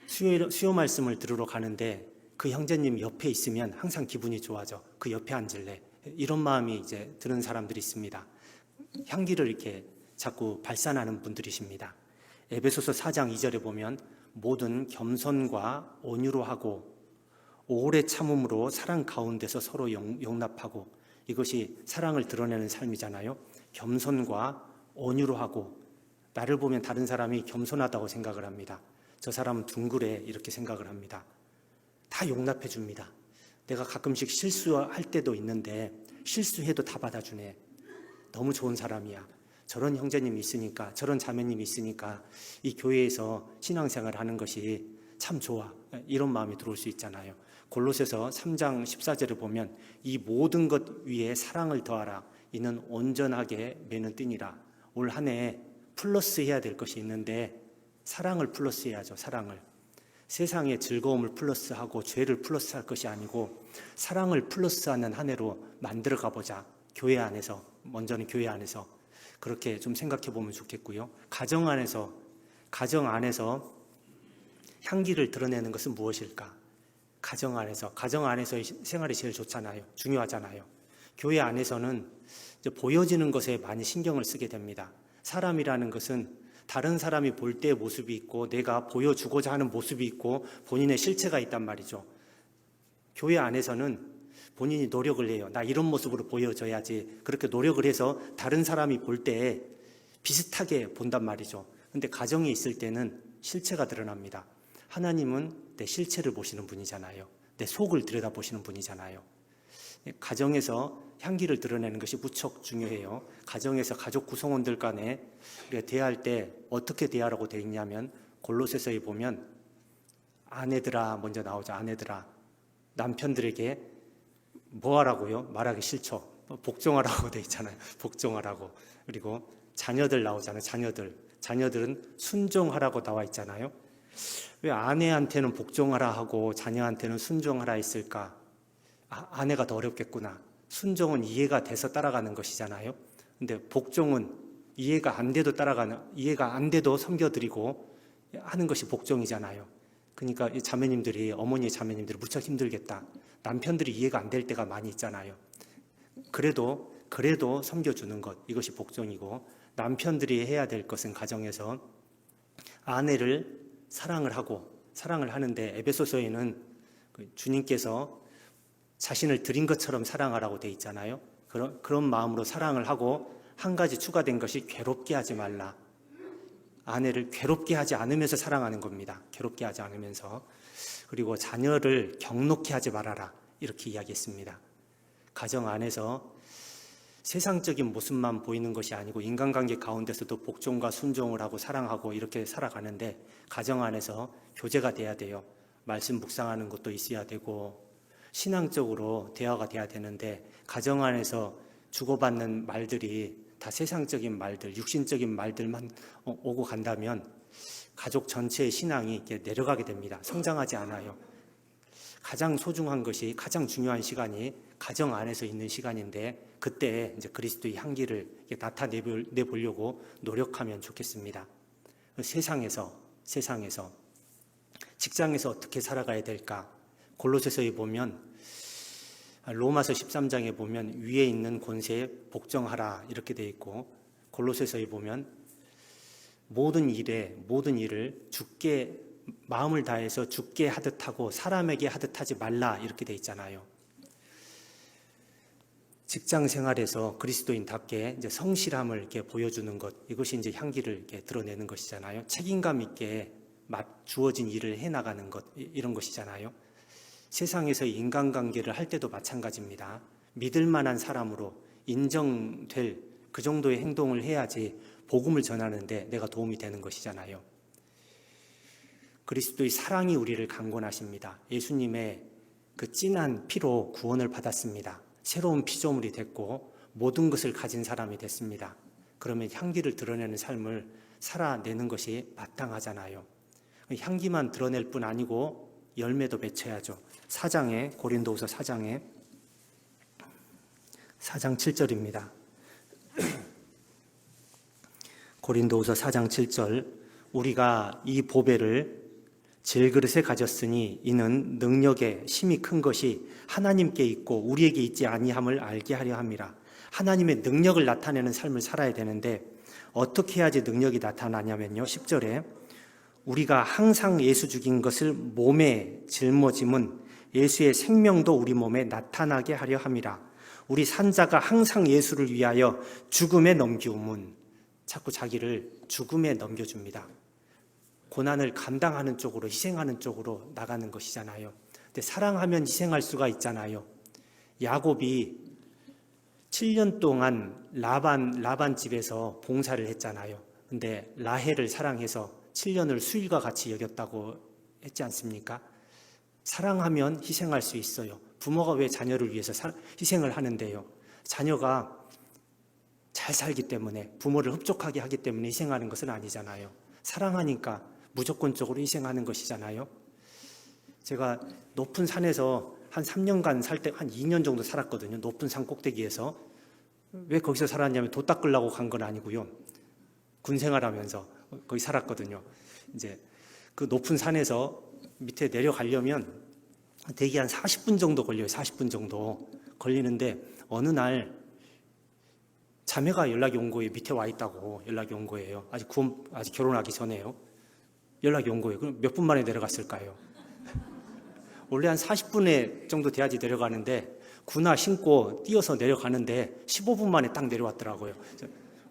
수요 말씀을 들으러 가는데 그 형제님 옆에 있으면 항상 기분이 좋아져. 그 옆에 앉을래. 이런 마음이 이제 드는 사람들이 있습니다. 향기를 이렇게 자꾸 발산하는 분들이십니다. 에베소서 4장 2절에 보면 모든 겸손과 온유로 하고 오래 참음으로 사랑 가운데서 서로 용납하고, 이것이 사랑을 드러내는 삶이잖아요. 겸손과 온유로 하고, 나를 보면 다른 사람이 겸손하다고 생각을 합니다. 저 사람은 둥그레 이렇게 생각을 합니다. 다 용납해 줍니다. 내가 가끔씩 실수할 때도 있는데 실수해도 다 받아주네. 너무 좋은 사람이야. 저런 형제님이 있으니까, 저런 자매님이 있으니까 이 교회에서 신앙생활을 하는 것이 참 좋아. 이런 마음이 들어올 수 있잖아요. 골로새서 3장 14절에 보면 이 모든 것 위에 사랑을 더하라. 이는 온전하게 매는 띠니라. 올 한 해 플러스 해야 될 것이 있는데 사랑을 플러스 해야죠. 사랑을. 세상의 즐거움을 플러스하고 죄를 플러스할 것이 아니고 사랑을 플러스하는 한 해로 만들어 가보자. 교회 안에서, 먼저는 교회 안에서 그렇게 좀 생각해 보면 좋겠고요. 가정 안에서 향기를 드러내는 것은 무엇일까? 가정 안에서의 생활이 제일 좋잖아요. 중요하잖아요. 교회 안에서는 이제 보여지는 것에 많이 신경을 쓰게 됩니다. 사람이라는 것은 다른 사람이 볼 때의 모습이 있고 내가 보여주고자 하는 모습이 있고 본인의 실체가 있단 말이죠. 교회 안에서는 본인이 노력을 해요. 나 이런 모습으로 보여져야지. 그렇게 노력을 해서 다른 사람이 볼 때 비슷하게 본단 말이죠. 근데 가정에 있을 때는 실체가 드러납니다. 하나님은 내 실체를 보시는 분이잖아요. 내 속을 들여다보시는 분이잖아요. 가정에서 향기를 드러내는 것이 무척 중요해요. 가정에서 가족 구성원들 간에 우리가 대할 때 어떻게 대하라고 되어 있냐면 골로새서에 보면 아내들아 먼저 나오죠. 아내들아, 남편들에게 뭐 하라고요? 말하기 싫죠. 복종하라고 되어 있잖아요. 복종하라고. 그리고 자녀들 나오잖아요. 자녀들은 순종하라고 나와 있잖아요. 왜 아내한테는 복종하라 하고 자녀한테는 순종하라 했을까? 아내가 더 어렵겠구나. 순종은 이해가 돼서 따라가는 것이잖아요. 근데 복종은 이해가 안 돼도 섬겨드리고 하는 것이 복종이잖아요. 그러니까 이 자매님들이, 어머니의 자매님들이 무척 힘들겠다. 남편들이 이해가 안 될 때가 많이 있잖아요. 그래도 섬겨주는 것, 이것이 복종이고, 남편들이 해야 될 것은 가정에서 아내를 사랑을 하는데, 에베소서에는 주님께서 자신을 드린 것처럼 사랑하라고 돼 있잖아요. 그런 마음으로 사랑을 하고, 한 가지 추가된 것이 괴롭게 하지 말라. 아내를 괴롭게 하지 않으면서 사랑하는 겁니다. 괴롭게 하지 않으면서. 그리고 자녀를 격노케 하지 말아라. 이렇게 이야기했습니다. 가정 안에서 세상적인 모습만 보이는 것이 아니고 인간관계 가운데서도 복종과 순종을 하고 사랑하고 이렇게 살아가는데, 가정 안에서 교제가 돼야 돼요. 말씀 묵상하는 것도 있어야 되고 신앙적으로 대화가 돼야 되는데, 가정 안에서 주고받는 말들이 다 세상적인 말들, 육신적인 말들만 오고 간다면 가족 전체의 신앙이 이렇게 내려가게 됩니다. 성장하지 않아요. 가장 소중한 것이, 가장 중요한 시간이 가정 안에서 있는 시간인데, 그때 이제 그리스도의 향기를 나타내보려고 노력하면 좋겠습니다. 세상에서 직장에서 어떻게 살아가야 될까? 골로새서에 보면, 로마서 13장에 보면 위에 있는 권세에 복종하라 이렇게 되어 있고, 골로새서에 보면 모든 일을 주께 마음을 다해서 주께 하듯 하고 사람에게 하듯 하지 말라 이렇게 되어 있잖아요. 직장 생활에서 그리스도인답게 이제 성실함을 이렇게 보여주는 것, 이것이 이제 향기를 이렇게 드러내는 것이잖아요. 책임감 있게 주어진 일을 해나가는 것, 이런 것이잖아요. 세상에서 인간관계를 할 때도 마찬가지입니다. 믿을 만한 사람으로 인정될 그 정도의 행동을 해야지 복음을 전하는데 내가 도움이 되는 것이잖아요. 그리스도의 사랑이 우리를 강권하십니다. 예수님의 그 진한 피로 구원을 받았습니다. 새로운 피조물이 됐고 모든 것을 가진 사람이 됐습니다. 그러면 향기를 드러내는 삶을 살아내는 것이 마땅하잖아요. 향기만 드러낼 뿐 아니고 열매도 맺혀야죠. 고린도후서 4장 7절입니다. 고린도후서 4장 7절, 우리가 이 보배를 질그릇에 가졌으니 이는 능력의 힘이 큰 것이 하나님께 있고 우리에게 있지 아니함을 알게 하려 함이라. 하나님의 능력을 나타내는 삶을 살아야 되는데 어떻게 해야지 능력이 나타나냐면요, 10절에 우리가 항상 예수 죽인 것을 몸에 짊어짐은 예수의 생명도 우리 몸에 나타나게 하려 함이라. 우리 산자가 항상 예수를 위하여 죽음에 넘기움은, 자꾸 자기를 죽음에 넘겨줍니다. 고난을 감당하는 쪽으로, 희생하는 쪽으로 나가는 것이잖아요. 근데 사랑하면 희생할 수가 있잖아요. 야곱이 7년 동안 라반 집에서 봉사를 했잖아요. 근데 라헬을 사랑해서 7년을 수일과 같이 여겼다고 했지 않습니까? 사랑하면 희생할 수 있어요. 부모가 왜 자녀를 위해서 희생을 하는데요? 자녀가 잘 살기 때문에, 부모를 흡족하게 하기 때문에 희생하는 것은 아니잖아요. 사랑하니까 무조건적으로 희생하는 것이잖아요. 제가 높은 산에서 한 3년간 살 때 한 2년 정도 살았거든요. 높은 산 꼭대기에서. 왜 거기서 살았냐면 도 닦으려고 간 건 아니고요. 군 생활하면서 거기 살았거든요. 이제 그 높은 산에서 밑에 내려가려면 대기 한 40분 정도 걸려요. 40분 정도 걸리는데 어느 날 자매가 연락이 온 거예요. 밑에 와 있다고 연락이 온 거예요. 아직 결혼하기 전에요. 연락이 온 거예요. 그럼 몇 분 만에 내려갔을까요? 원래 한 40분에 정도 돼야지 내려가는데 군화 신고 뛰어서 내려가는데 15분 만에 딱 내려왔더라고요.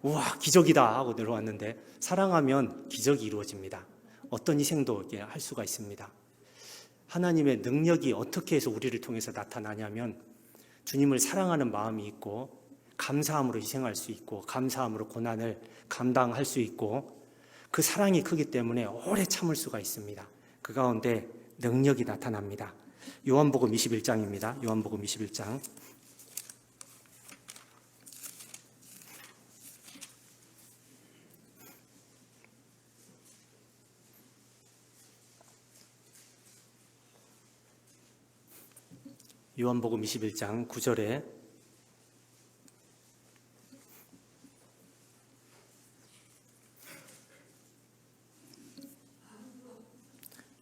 우와, 기적이다 하고 내려왔는데, 사랑하면 기적이 이루어집니다. 어떤 희생도 할 수가 있습니다. 하나님의 능력이 어떻게 해서 우리를 통해서 나타나냐면 주님을 사랑하는 마음이 있고 감사함으로 희생할 수 있고 감사함으로 고난을 감당할 수 있고 그 사랑이 크기 때문에 오래 참을 수가 있습니다. 그 가운데 능력이 나타납니다. 요한복음 21장입니다. 요한복음 21장. 요한복음 21장 9절에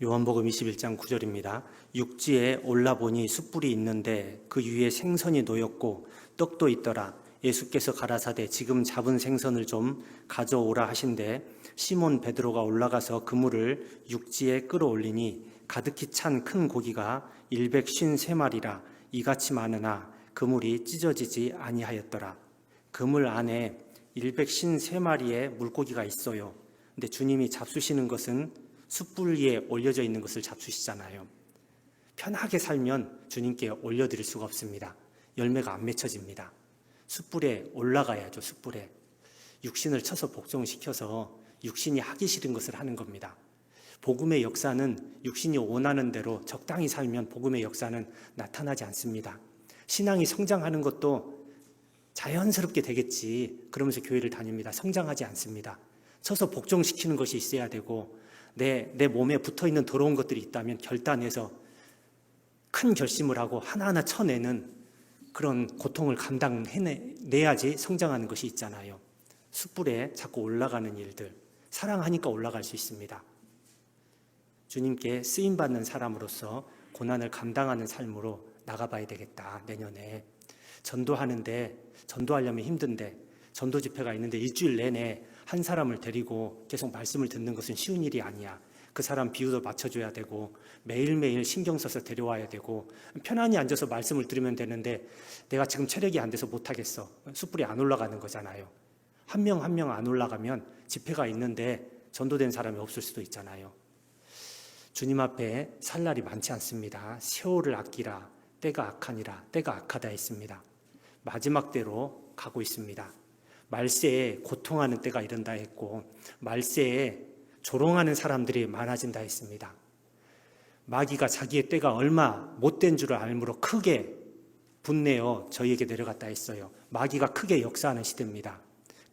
요한복음 21장 9절입니다. 육지에 올라보니 숯불이 있는데 그 위에 생선이 놓였고 떡도 있더라. 예수께서 가라사대 지금 잡은 생선을 좀 가져오라 하신대 시몬 베드로가 올라가서 그물을 육지에 끌어올리니 가득히 찬 큰 고기가 153마리라 이같이 많으나 그물이 찢어지지 아니하였더라. 그물 안에 153마리의 물고기가 있어요. 근데 주님이 잡수시는 것은 숯불 위에 올려져 있는 것을 잡수시잖아요. 편하게 살면 주님께 올려드릴 수가 없습니다. 열매가 안 맺혀집니다. 숯불에 올라가야죠. 숯불에 육신을 쳐서 복종시켜서 육신이 하기 싫은 것을 하는 겁니다. 복음의 역사는 육신이 원하는 대로 적당히 살면 복음의 역사는 나타나지 않습니다. 신앙이 성장하는 것도 자연스럽게 되겠지 그러면서 교회를 다닙니다. 성장하지 않습니다. 쳐서 복종시키는 것이 있어야 되고 내 몸에 붙어있는 더러운 것들이 있다면 결단해서 큰 결심을 하고 하나하나 쳐내는 그런 고통을 감당해내야지 성장하는 것이 있잖아요. 숯불에 자꾸 올라가는 일들, 사랑하니까 올라갈 수 있습니다. 주님께 쓰임받는 사람으로서 고난을 감당하는 삶으로 나가봐야 되겠다. 내년에 전도하려면 힘든데 전도 집회가 있는데 일주일 내내 한 사람을 데리고 계속 말씀을 듣는 것은 쉬운 일이 아니야. 그 사람 비유도 맞춰줘야 되고 매일매일 신경 써서 데려와야 되고 편안히 앉아서 말씀을 들으면 되는데 내가 지금 체력이 안 돼서 못하겠어. 숯불이 안 올라가는 거잖아요. 한 명 한 명 안 올라가면 집회가 있는데 전도된 사람이 없을 수도 있잖아요. 주님 앞에 살 날이 많지 않습니다. 세월을 아끼라. 때가 악하니라. 때가 악하다 했습니다. 마지막 때로 가고 있습니다. 말세에 고통하는 때가 이른다 했고 말세에 조롱하는 사람들이 많아진다 했습니다. 마귀가 자기의 때가 얼마 못된 줄을 알므로 크게 분내어 저희에게 내려갔다 했어요. 마귀가 크게 역사하는 시대입니다.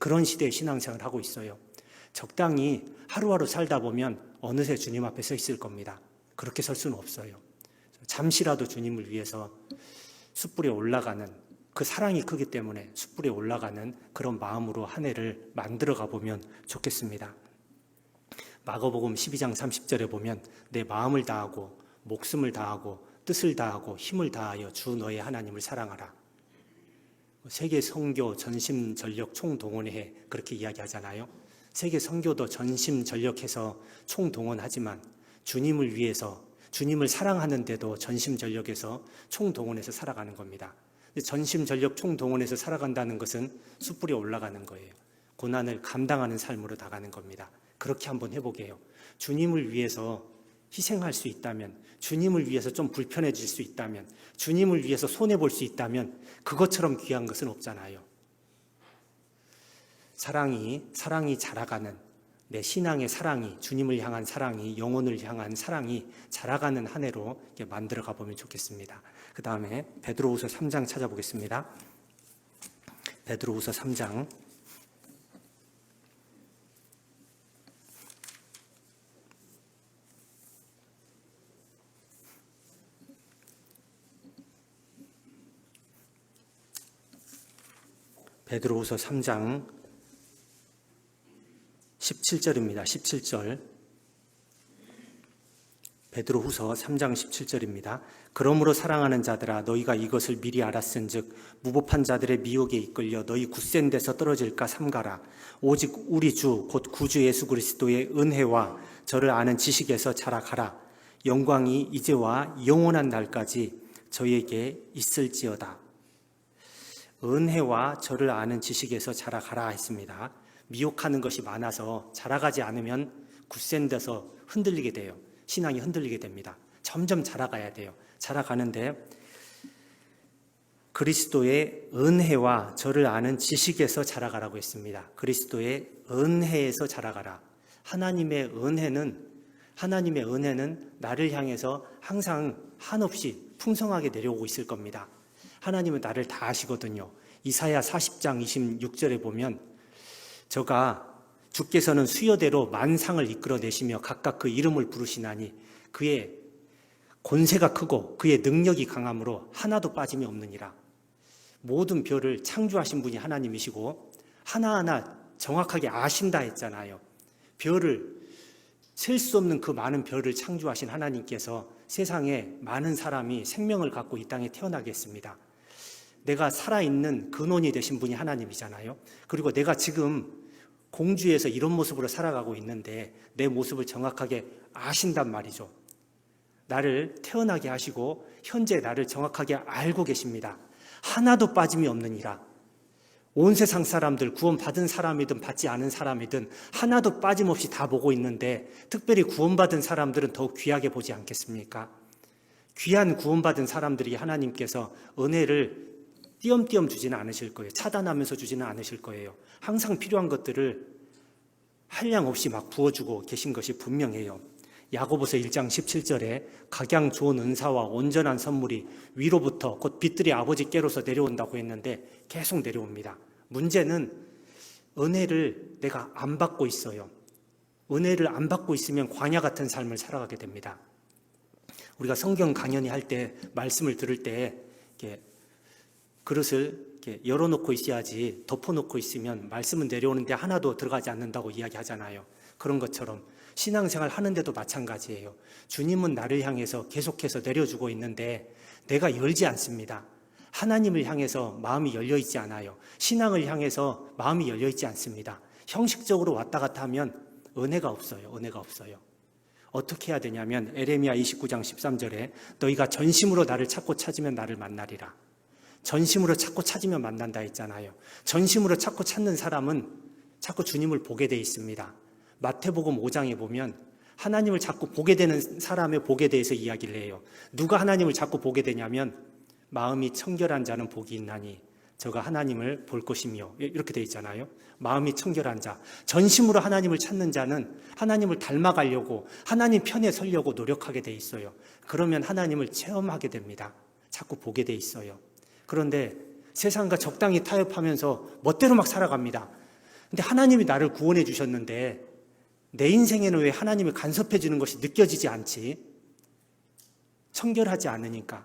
그런 시대의 신앙생활을 하고 있어요. 적당히 하루하루 살다 보면 어느새 주님 앞에 서 있을 겁니다. 그렇게 설 수는 없어요. 잠시라도 주님을 위해서 숯불에 올라가는, 그 사랑이 크기 때문에 숯불에 올라가는 그런 마음으로 한 해를 만들어 가보면 좋겠습니다. 마가복음 12장 30절에 보면 내 마음을 다하고 목숨을 다하고 뜻을 다하고 힘을 다하여 주 너의 하나님을 사랑하라. 세계 선교 전심 전력 총동원의 해, 그렇게 이야기하잖아요. 세계 선교도 전심 전력해서 총동원하지만 주님을 위해서, 주님을 사랑하는데도 전심 전력해서 총동원해서 살아가는 겁니다. 전심 전력 총동원해서 살아간다는 것은 숯불에 올라가는 거예요. 고난을 감당하는 삶으로 나가는 겁니다. 그렇게 한번 해보게요. 주님을 위해서 희생할 수 있다면, 주님을 위해서 좀 불편해질 수 있다면, 주님을 위해서 손해볼 수 있다면 그것처럼 귀한 것은 없잖아요. 사랑이 자라가는, 내 신앙의 사랑이, 주님을 향한 사랑이, 영혼을 향한 사랑이 자라가는 한 해로 만들어 가보면 좋겠습니다. 그 다음에 베드로후서 3장 찾아보겠습니다. 베드로후서 3장 17절입니다. 17절. 베드로후서 3장 17절입니다. 그러므로 사랑하는 자들아 너희가 이것을 미리 알았은즉 무법한 자들의 미혹에 이끌려 너희 굳센 데서 떨어질까 삼가라. 오직 우리 주 곧 구주 예수 그리스도의 은혜와 저를 아는 지식에서 자라가라. 영광이 이제와 영원한 날까지 저희에게 있을지어다. 은혜와 저를 아는 지식에서 자라가라 했습니다. 미혹하는 것이 많아서 자라가지 않으면 굳센 데서 흔들리게 돼요. 신앙이 흔들리게 됩니다. 점점 자라가야 돼요. 자라가는데 그리스도의 은혜와 저를 아는 지식에서 자라가라고 했습니다. 그리스도의 은혜에서 자라가라. 하나님의 은혜는 나를 향해서 항상 한없이 풍성하게 내려오고 있을 겁니다. 하나님은 나를 다 아시거든요. 이사야 40장 26절에 보면 주께서는 수여대로 만상을 이끌어내시며 각각 그 이름을 부르시나니 그의 권세가 크고 그의 능력이 강함으로 하나도 빠짐이 없느니라. 모든 별을 창조하신 분이 하나님이시고 하나하나 정확하게 아신다 했잖아요. 별을 셀 수 없는 그 많은 별을 창조하신 하나님께서 세상에 많은 사람이 생명을 갖고 이 땅에 태어나게 했습니다. 내가 살아있는 근원이 되신 분이 하나님이잖아요. 그리고 내가 지금 공주에서 이런 모습으로 살아가고 있는데 내 모습을 정확하게 아신단 말이죠. 나를 태어나게 하시고 현재 나를 정확하게 알고 계십니다. 하나도 빠짐이 없느니라. 온 세상 사람들, 구원받은 사람이든 받지 않은 사람이든 하나도 빠짐없이 다 보고 있는데 특별히 구원받은 사람들은 더욱 귀하게 보지 않겠습니까? 귀한 구원받은 사람들이 하나님께서 은혜를 띄엄띄엄 주지는 않으실 거예요. 차단하면서 주지는 않으실 거예요. 항상 필요한 것들을 한량 없이 막 부어주고 계신 것이 분명해요. 야고보서 1장 17절에 각양 좋은 은사와 온전한 선물이 위로부터 곧 빛들이 아버지께로서 내려온다고 했는데 계속 내려옵니다. 문제는 은혜를 내가 안 받고 있어요. 은혜를 안 받고 있으면 광야 같은 삶을 살아가게 됩니다. 우리가 성경 강연이 할 때 말씀을 들을 때 그릇을 이렇게 열어놓고 있어야지 덮어놓고 있으면 말씀은 내려오는데 하나도 들어가지 않는다고 이야기하잖아요. 그런 것처럼 신앙생활 하는데도 마찬가지예요. 주님은 나를 향해서 계속해서 내려주고 있는데 내가 열지 않습니다. 하나님을 향해서 마음이 열려있지 않아요. 신앙을 향해서 마음이 열려있지 않습니다. 형식적으로 왔다 갔다 하면 은혜가 없어요. 어떻게 해야 되냐면 에레미야 29장 13절에 너희가 전심으로 나를 찾고 찾으면 나를 만나리라. 전심으로 찾고 찾으면 만난다 했잖아요. 전심으로 찾고 찾는 사람은 자꾸 주님을 보게 돼 있습니다. 마태복음 5장에 보면 하나님을 자꾸 보게 되는 사람의 복에 대해서 이야기를 해요. 누가 하나님을 자꾸 보게 되냐면 마음이 청결한 자는 복이 있나니 저가 하나님을 볼 것이며 이렇게 돼 있잖아요. 마음이 청결한 자, 전심으로 하나님을 찾는 자는 하나님을 닮아가려고 하나님 편에 서려고 노력하게 돼 있어요. 그러면 하나님을 체험하게 됩니다. 자꾸 보게 돼 있어요. 그런데 세상과 적당히 타협하면서 멋대로 막 살아갑니다. 근데 하나님이 나를 구원해 주셨는데 내 인생에는 왜 하나님이 간섭해 주는 것이 느껴지지 않지? 청결하지 않으니까,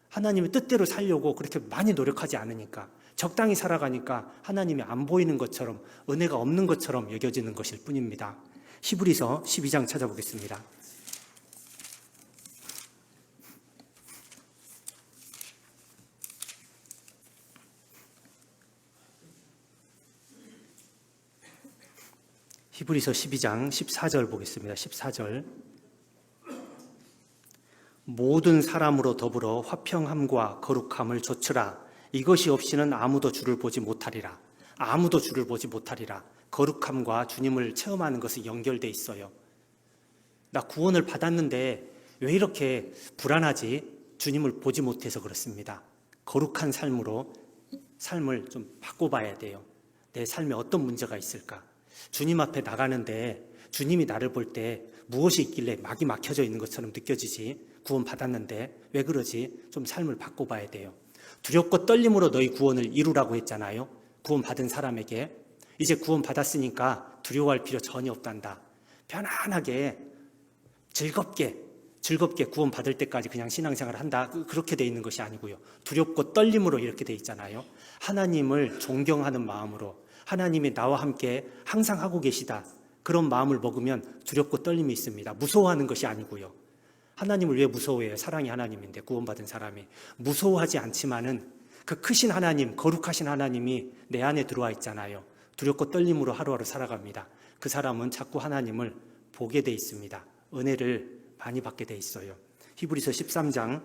하나님의 뜻대로 살려고 그렇게 많이 노력하지 않으니까, 적당히 살아가니까 하나님이 안 보이는 것처럼, 은혜가 없는 것처럼 여겨지는 것일 뿐입니다. 히브리서 12장 찾아보겠습니다. 히브리서 12장 14절 보겠습니다. 14절. 모든 사람으로 더불어 화평함과 거룩함을 좇으라. 이것이 없이는 아무도 주를 보지 못하리라. 아무도 주를 보지 못하리라. 거룩함과 주님을 체험하는 것이 연결돼 있어요. 나 구원을 받았는데 왜 이렇게 불안하지? 주님을 보지 못해서 그렇습니다. 거룩한 삶을 좀 바꿔봐야 돼요. 내 삶에 어떤 문제가 있을까? 주님 앞에 나가는데 주님이 나를 볼 때 무엇이 있길래 막이 막혀져 있는 것처럼 느껴지지? 구원 받았는데 왜 그러지? 좀 삶을 바꿔봐야 돼요. 두렵고 떨림으로 너희 구원을 이루라고 했잖아요. 구원 받은 사람에게. 이제 구원 받았으니까 두려워할 필요 전혀 없단다. 편안하게 즐겁게 구원 받을 때까지 그냥 신앙생활을 한다. 그렇게 돼 있는 것이 아니고요. 두렵고 떨림으로 이렇게 돼 있잖아요. 하나님을 존경하는 마음으로, 하나님이 나와 함께 항상 하고 계시다, 그런 마음을 먹으면 두렵고 떨림이 있습니다. 무서워하는 것이 아니고요. 하나님을 왜 무서워해요? 사랑이 하나님인데, 구원받은 사람이. 무서워하지 않지만은 그 크신 하나님, 거룩하신 하나님이 내 안에 들어와 있잖아요. 두렵고 떨림으로 하루하루 살아갑니다. 그 사람은 자꾸 하나님을 보게 돼 있습니다. 은혜를 많이 받게 돼 있어요. 히브리서 13장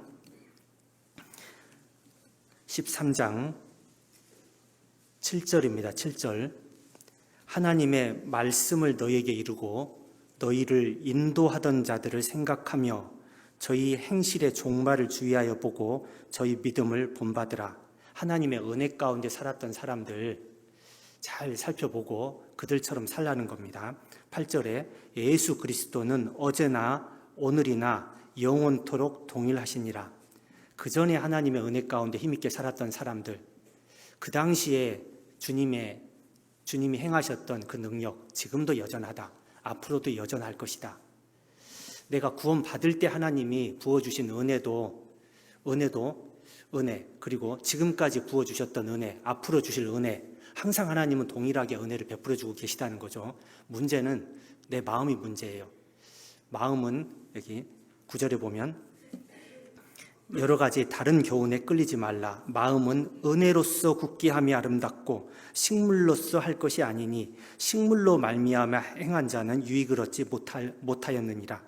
7절입니다. 7절. 하나님의 말씀을 너희에게 이루고 너희를 인도하던 자들을 생각하며 저희 행실의 종말을 주의하여 보고 저희 믿음을 본받으라. 하나님의 은혜 가운데 살았던 사람들 잘 살펴보고 그들처럼 살라는 겁니다. 8절에 예수 그리스도는 어제나 오늘이나 영원토록 동일하시니라. 그 전에 하나님의 은혜 가운데 힘있게 살았던 사람들, 그 당시에 주님이 행하셨던 그 능력 지금도 여전하다. 앞으로도 여전할 것이다. 내가 구원 받을 때 하나님이 부어주신 은혜, 그리고 지금까지 부어주셨던 은혜, 앞으로 주실 은혜, 항상 하나님은 동일하게 은혜를 베풀어주고 계시다는 거죠. 문제는 내 마음이 문제예요. 마음은 여기 9절에 보면 여러 가지 다른 교훈에 끌리지 말라. 마음은 은혜로서 굳게 함이 아름답고 식물로서 할 것이 아니니 식물로 말미암아 행한 자는 유익을 얻지 못하였느니라.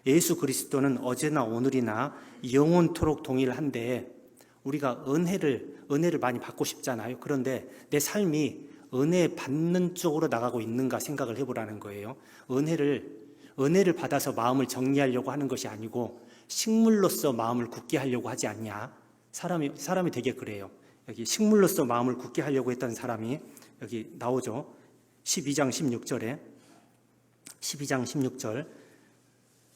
예수 그리스도는 어제나 오늘이나 영원토록 동일한데, 우리가 은혜를 많이 받고 싶잖아요. 그런데 내 삶이 은혜 받는 쪽으로 나가고 있는가 생각을 해보라는 거예요. 은혜를 받아서 마음을 정리하려고 하는 것이 아니고 식물로서 마음을 굳게 하려고 하지 않냐. 사람이 되게 그래요. 여기 식물로서 마음을 굳게 하려고 했던 사람이 여기 나오죠. 12장 16절.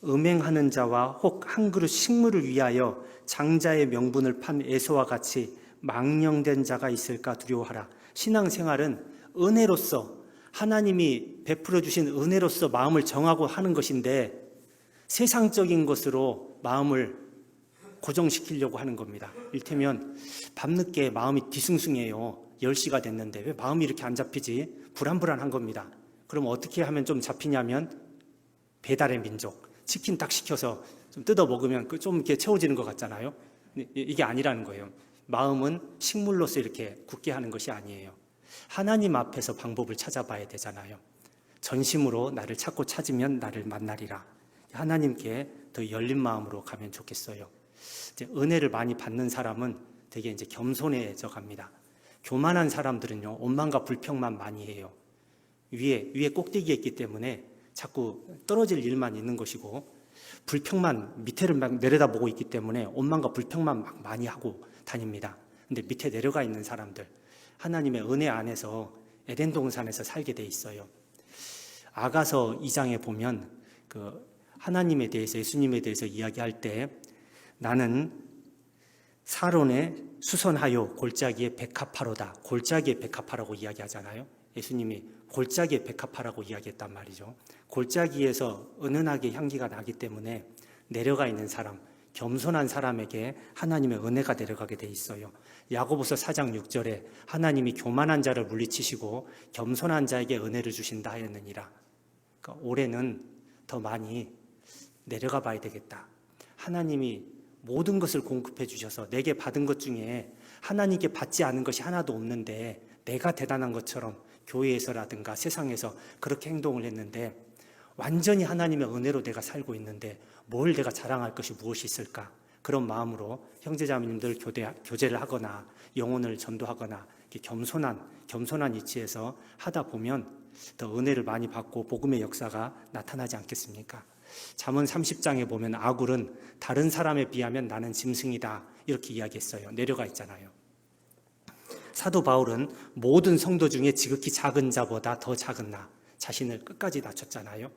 음행하는 자와 혹 한 그릇 식물을 위하여 장자의 명분을 판 에서와 같이 망령된 자가 있을까 두려워하라. 신앙생활은 은혜로서, 하나님이 베풀어 주신 은혜로서 마음을 정하고 하는 것인데 세상적인 것으로 마음을 고정시키려고 하는 겁니다. 이를테면 밤늦게 마음이 뒤숭숭해요. 10시가 됐는데 왜 마음이 이렇게 안 잡히지? 불안한 겁니다. 그럼 어떻게 하면 좀 잡히냐면 배달의 민족, 치킨 딱 시켜서 좀 뜯어 먹으면 좀 이렇게 채워지는 것 같잖아요. 이게 아니라는 거예요. 마음은 식물로서 이렇게 굳게 하는 것이 아니에요. 하나님 앞에서 방법을 찾아봐야 되잖아요. 전심으로 나를 찾으면 나를 만나리라. 하나님께 더 열린 마음으로 가면 좋겠어요. 이제 은혜를 많이 받는 사람은 되게 이제 겸손해져 갑니다. 교만한 사람들은요, 원망과 불평만 많이 해요. 위에 꼭대기에 있기 때문에 자꾸 떨어질 일만 있는 것이고, 불평만 밑에를 막 내려다보고 있기 때문에 원망과 불평만 막 많이 하고 다닙니다. 근데 밑에 내려가 있는 사람들, 하나님의 은혜 안에서 에덴 동산에서 살게 돼 있어요. 아가서 2장에 보면 하나님에 대해서, 예수님에 대해서 이야기할 때 나는 사론에 수선하여 골짜기에 백합화로다. 골짜기에 백합화라고 이야기하잖아요. 예수님이 골짜기에 백합화라고 이야기했단 말이죠. 골짜기에서 은은하게 향기가 나기 때문에 내려가 있는 사람, 겸손한 사람에게 하나님의 은혜가 내려가게 돼 있어요. 야고보서 4장 6절에 하나님이 교만한 자를 물리치시고 겸손한 자에게 은혜를 주신다 하였느니라. 그러니까 올해는 더 많이 내려가 봐야 되겠다. 하나님이 모든 것을 공급해 주셔서 내게 받은 것 중에 하나님께 받지 않은 것이 하나도 없는데 내가 대단한 것처럼 교회에서라든가 세상에서 그렇게 행동을 했는데 완전히 하나님의 은혜로 내가 살고 있는데 뭘 내가 자랑할 것이 무엇이 있을까? 그런 마음으로 형제자매님들 교제를 하거나 영혼을 전도하거나 이렇게 겸손한 위치에서 하다 보면 더 은혜를 많이 받고 복음의 역사가 나타나지 않겠습니까? 잠언 30장에 보면 아굴은 다른 사람에 비하면 나는 짐승이다 이렇게 이야기했어요. 내려가 있잖아요. 사도 바울은 모든 성도 중에 지극히 작은 자보다 더 작은 나 자신을 끝까지 낮췄잖아요.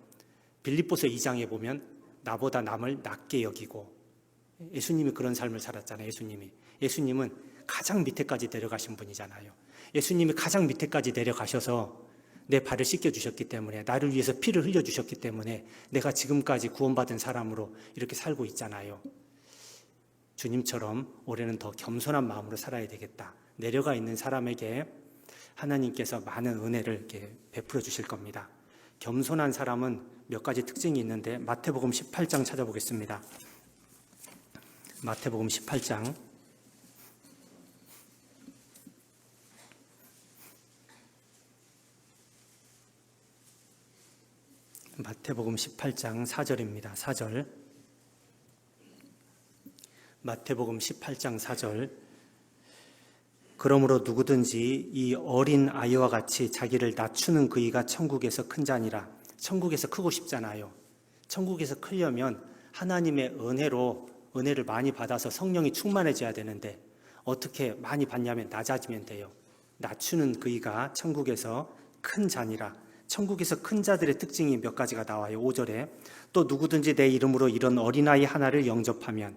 빌립보서 2장에 보면 나보다 남을 낮게 여기고 예수님이 그런 삶을 살았잖아요. 예수님은 가장 밑에까지 내려가신 분이잖아요. 예수님이 가장 밑에까지 내려가셔서 내 발을 씻겨주셨기 때문에 나를 위해서 피를 흘려주셨기 때문에 내가 지금까지 구원받은 사람으로 이렇게 살고 있잖아요. 주님처럼 올해는 더 겸손한 마음으로 살아야 되겠다. 내려가 있는 사람에게 하나님께서 많은 은혜를 이렇게 베풀어 주실 겁니다. 겸손한 사람은 몇 가지 특징이 있는데 마태복음 18장 찾아보겠습니다. 마태복음 18장 마태복음 18장 4절입니다. 4절. 마태복음 18장 4절. 그러므로 누구든지 이 어린 아이와 같이 자기를 낮추는 그이가 천국에서 큰 자니라. 천국에서 크고 싶잖아요. 천국에서 크려면 하나님의 은혜를 많이 받아서 성령이 충만해져야 되는데 어떻게 많이 받냐면 낮아지면 돼요. 낮추는 그이가 천국에서 큰 자니라. 천국에서 큰 자들의 특징이 몇 가지가 나와요. 5절에 또 누구든지 내 이름으로 이런 어린아이 하나를 영접하면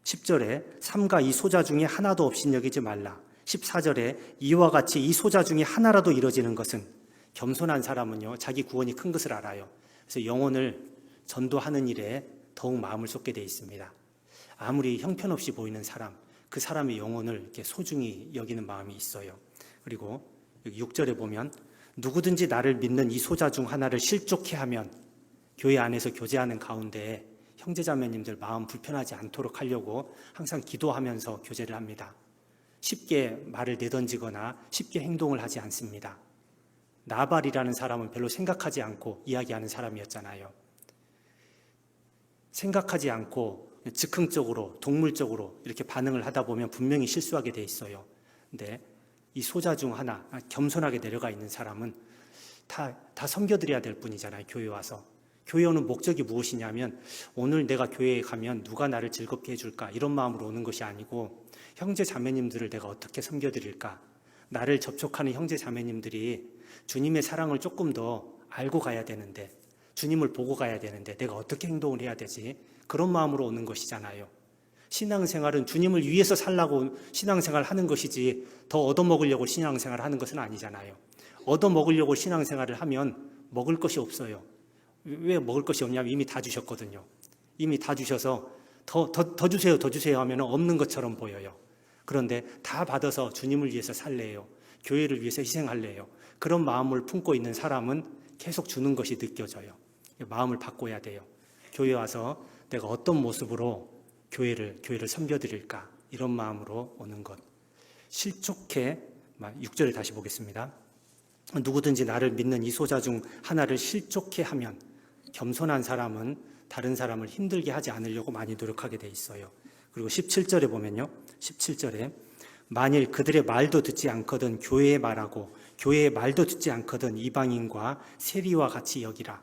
10절에 삼가 이 소자 중에 하나도 없인 여기지 말라. 14절에 이와 같이 이 소자 중에 하나라도 이뤄지는 것은 겸손한 사람은요 자기 구원이 큰 것을 알아요. 그래서 영혼을 전도하는 일에 더욱 마음을 쏟게 돼 있습니다. 아무리 형편없이 보이는 사람, 그 사람의 영혼을 이렇게 소중히 여기는 마음이 있어요. 그리고 6절에 보면 누구든지 나를 믿는 이 소자 중 하나를 실족해 하면 교회 안에서 교제하는 가운데 형제자매님들 마음 불편하지 않도록 하려고 항상 기도하면서 교제를 합니다. 쉽게 말을 내던지거나 쉽게 행동을 하지 않습니다. 나발이라는 사람은 별로 생각하지 않고 이야기하는 사람이었잖아요. 생각하지 않고 즉흥적으로 동물적으로 이렇게 반응을 하다 보면 분명히 실수하게 돼 있어요. 근데 이 소자 중 하나 겸손하게 내려가 있는 사람은 다 섬겨드려야 될 뿐이잖아요. 교회 와서. 교회 오는 목적이 무엇이냐면 오늘 내가 교회에 가면 누가 나를 즐겁게 해줄까 이런 마음으로 오는 것이 아니고 형제 자매님들을 내가 어떻게 섬겨드릴까, 나를 접촉하는 형제 자매님들이 주님의 사랑을 조금 더 알고 가야 되는데, 주님을 보고 가야 되는데 내가 어떻게 행동을 해야 되지, 그런 마음으로 오는 것이잖아요. 신앙생활은 주님을 위해서 살라고 신앙생활을 하는 것이지 더 얻어먹으려고 신앙생활을 하는 것은 아니잖아요. 얻어먹으려고 신앙생활을 하면 먹을 것이 없어요. 왜 먹을 것이 없냐면 이미 다 주셨거든요. 이미 다 주셔서 더 주세요 하면 없는 것처럼 보여요. 그런데 다 받아서 주님을 위해서 살래요. 교회를 위해서 희생할래요. 그런 마음을 품고 있는 사람은 계속 주는 것이 느껴져요. 마음을 바꿔야 돼요. 교회 와서 내가 어떤 모습으로 교회를 섬겨드릴까, 이런 마음으로 오는 것. 실족해, 6절을 다시 보겠습니다. 누구든지 나를 믿는 이 소자 중 하나를 실족해 하면, 겸손한 사람은 다른 사람을 힘들게 하지 않으려고 많이 노력하게 돼 있어요. 그리고 17절에 보면요, 17절에 만일 그들의 말도 듣지 않거든 교회의 말하고 교회의 말도 듣지 않거든 이방인과 세리와 같이 여기라.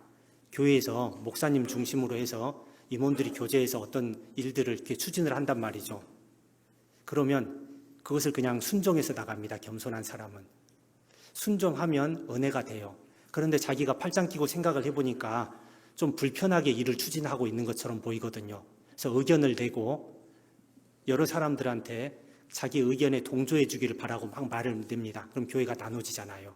교회에서 목사님 중심으로 해서 임원들이 교제해서 어떤 일들을 이렇게 추진을 한단 말이죠. 그러면 그것을 그냥 순종해서 나갑니다. 겸손한 사람은. 순종하면 은혜가 돼요. 그런데 자기가 팔짱 끼고 생각을 해보니까 좀 불편하게 일을 추진하고 있는 것처럼 보이거든요. 그래서 의견을 내고 여러 사람들한테 자기 의견에 동조해 주기를 바라고 막 말을 냅니다. 그럼 교회가 나눠지잖아요.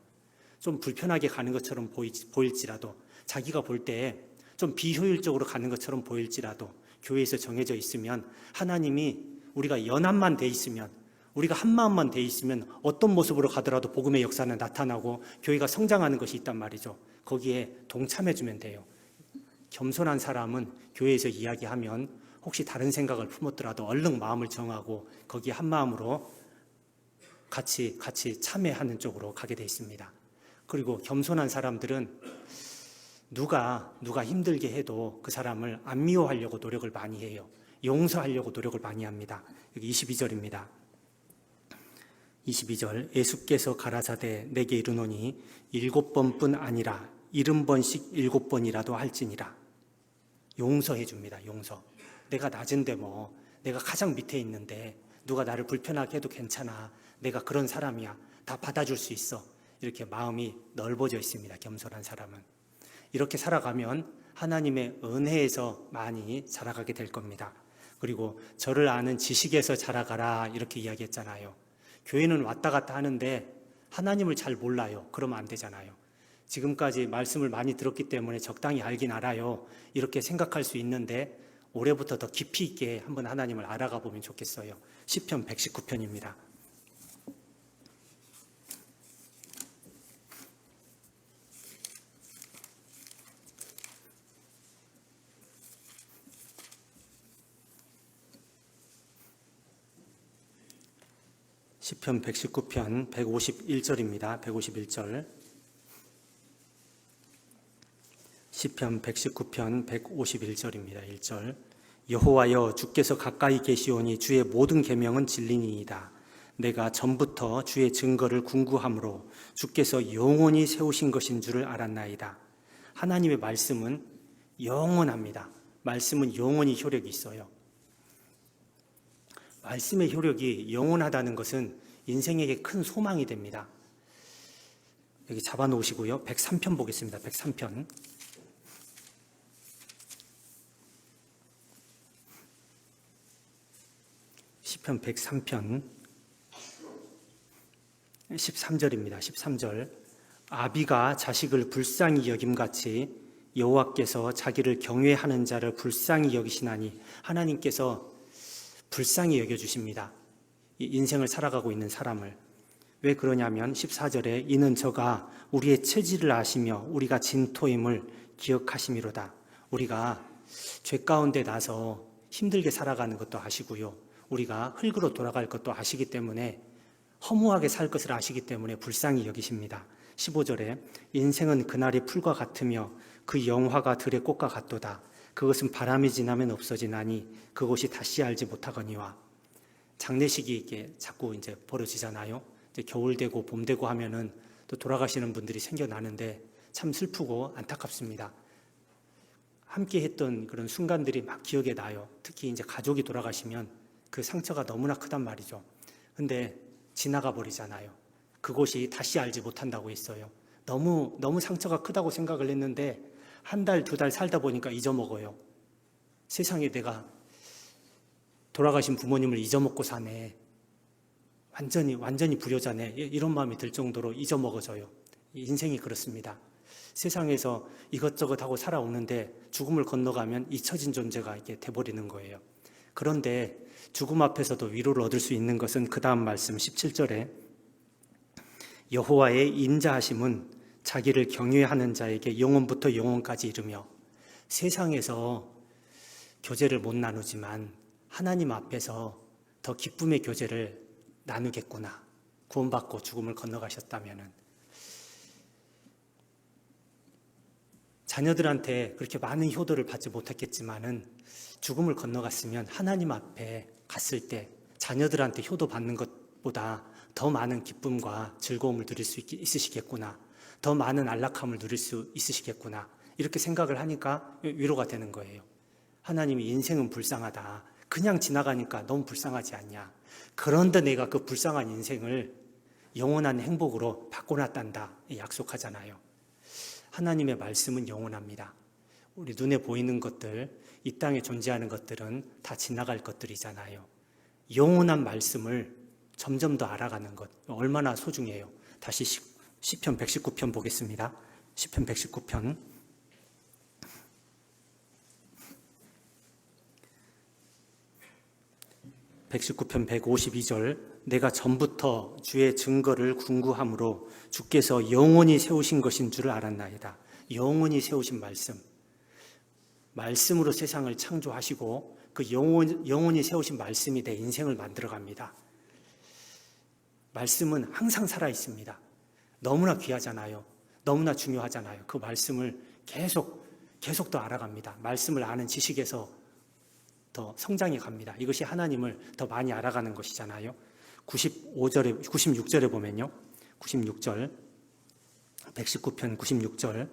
좀 불편하게 가는 것처럼 보일지라도, 자기가 볼 때 좀 비효율적으로 가는 것처럼 보일지라도 교회에서 정해져 있으면, 하나님이 우리가 연합만 돼 있으면, 우리가 한 마음만 돼 있으면 어떤 모습으로 가더라도 복음의 역사는 나타나고 교회가 성장하는 것이 있단 말이죠. 거기에 동참해 주면 돼요. 겸손한 사람은 교회에서 이야기하면 혹시 다른 생각을 품었더라도 얼른 마음을 정하고 거기에 한 마음으로 같이 참여하는 쪽으로 가게 돼 있습니다. 그리고 겸손한 사람들은 누가 힘들게 해도 그 사람을 안 미워하려고 노력을 많이 해요. 용서하려고 노력을 많이 합니다. 여기 22절입니다. 22절, 예수께서 가라사대 내게 이르노니 7번뿐 아니라 70번씩 7번이라도 할지니라. 용서해 줍니다. 용서. 내가 낮은데 뭐, 내가 가장 밑에 있는데 누가 나를 불편하게 해도 괜찮아. 내가 그런 사람이야. 다 받아줄 수 있어. 이렇게 마음이 넓어져 있습니다. 겸손한 사람은. 이렇게 살아가면 하나님의 은혜에서 많이 자라가게 될 겁니다. 그리고 저를 아는 지식에서 자라가라 이렇게 이야기했잖아요. 교회는 왔다 갔다 하는데 하나님을 잘 몰라요. 그러면 안 되잖아요. 지금까지 말씀을 많이 들었기 때문에 적당히 알긴 알아요. 이렇게 생각할 수 있는데 올해부터 더 깊이 있게 한번 하나님을 알아가 보면 좋겠어요. 시편 119편입니다. 시편 119편 151절입니다. 151절. 시편 119편 151절입니다. 1절. 여호와여 주께서 가까이 계시오니 주의 모든 계명은 진리니이다. 내가 전부터 주의 증거를 궁구함으로 주께서 영원히 세우신 것인 줄을 알았나이다. 하나님의 말씀은 영원합니다. 말씀은 영원히 효력이 있어요. 말씀의 효력이 영원하다는 것은 인생에게 큰 소망이 됩니다. 여기 잡아놓으시고요. 103편 보겠습니다. 103편. 시편 103편 13절입니다. 13절. 아비가 자식을 불쌍히 여김같이 여호와께서 자기를 경외하는 자를 불쌍히 여기시나니, 하나님께서 불쌍히 여겨주십니다. 이 인생을 살아가고 있는 사람을. 왜 그러냐면 14절에 이는 저가 우리의 체질을 아시며 우리가 진토임을 기억하심이로다. 우리가 죄 가운데 나서 힘들게 살아가는 것도 아시고요. 우리가 흙으로 돌아갈 것도 아시기 때문에, 허무하게 살 것을 아시기 때문에 불쌍히 여기십니다. 15절에 인생은 그날의 풀과 같으며 그 영화가 들의 꽃과 같도다. 그것은 바람이 지나면 없어지나니 그것이 다시 알지 못하거니와. 장례식이 이게 자꾸 이제 벌어지잖아요. 이제 겨울 되고 봄 되고 하면은 또 돌아가시는 분들이 생겨나는데 참 슬프고 안타깝습니다. 함께 했던 그런 순간들이 막 기억에 나요. 특히 이제 가족이 돌아가시면 그 상처가 너무나 크단 말이죠. 근데 지나가 버리잖아요. 그것이 다시 알지 못한다고 했어요. 너무 상처가 크다고 생각을 했는데 한 달, 두 달 살다 보니까 잊어먹어요. 세상에 내가 돌아가신 부모님을 잊어먹고 사네. 완전히 불효자네. 이런 마음이 들 정도로 잊어먹어져요. 인생이 그렇습니다. 세상에서 이것저것 하고 살아오는데 죽음을 건너가면 잊혀진 존재가 이렇게 돼버리는 거예요. 그런데 죽음 앞에서도 위로를 얻을 수 있는 것은 그 다음 말씀 17절에 여호와의 인자하심은 자기를 경외하는 자에게 영원부터 영원까지 이르며. 세상에서 교제를 못 나누지만 하나님 앞에서 더 기쁨의 교제를 나누겠구나. 구원받고 죽음을 건너가셨다면은. 자녀들한테 그렇게 많은 효도를 받지 못했겠지만은 죽음을 건너갔으면 하나님 앞에 갔을 때 자녀들한테 효도 받는 것보다 더 많은 기쁨과 즐거움을 누릴 수 있으시겠구나. 더 많은 안락함을 누릴 수 있으시겠구나. 이렇게 생각을 하니까 위로가 되는 거예요. 하나님이 인생은 불쌍하다. 그냥 지나가니까 너무 불쌍하지 않냐. 그런데 내가 그 불쌍한 인생을 영원한 행복으로 바꿔놨단다. 약속하잖아요. 하나님의 말씀은 영원합니다. 우리 눈에 보이는 것들, 이 땅에 존재하는 것들은 다 지나갈 것들이잖아요. 영원한 말씀을 점점 더 알아가는 것 얼마나 소중해요. 다시 시편 119편 보겠습니다. 시편 119편 152절 내가 전부터 주의 증거를 궁구함으로 주께서 영원히 세우신 것인 줄을 알았나이다. 영원히 세우신 말씀으로 세상을 창조하시고 그 영원히 세우신 말씀이 내 인생을 만들어갑니다. 말씀은 항상 살아있습니다. 너무나 귀하잖아요. 너무나 중요하잖아요. 그 말씀을 계속 더 알아갑니다. 말씀을 아는 지식에서 더 성장해 갑니다. 이것이 하나님을 더 많이 알아가는 것이잖아요. 96절에 보면요. 96절 119편 96절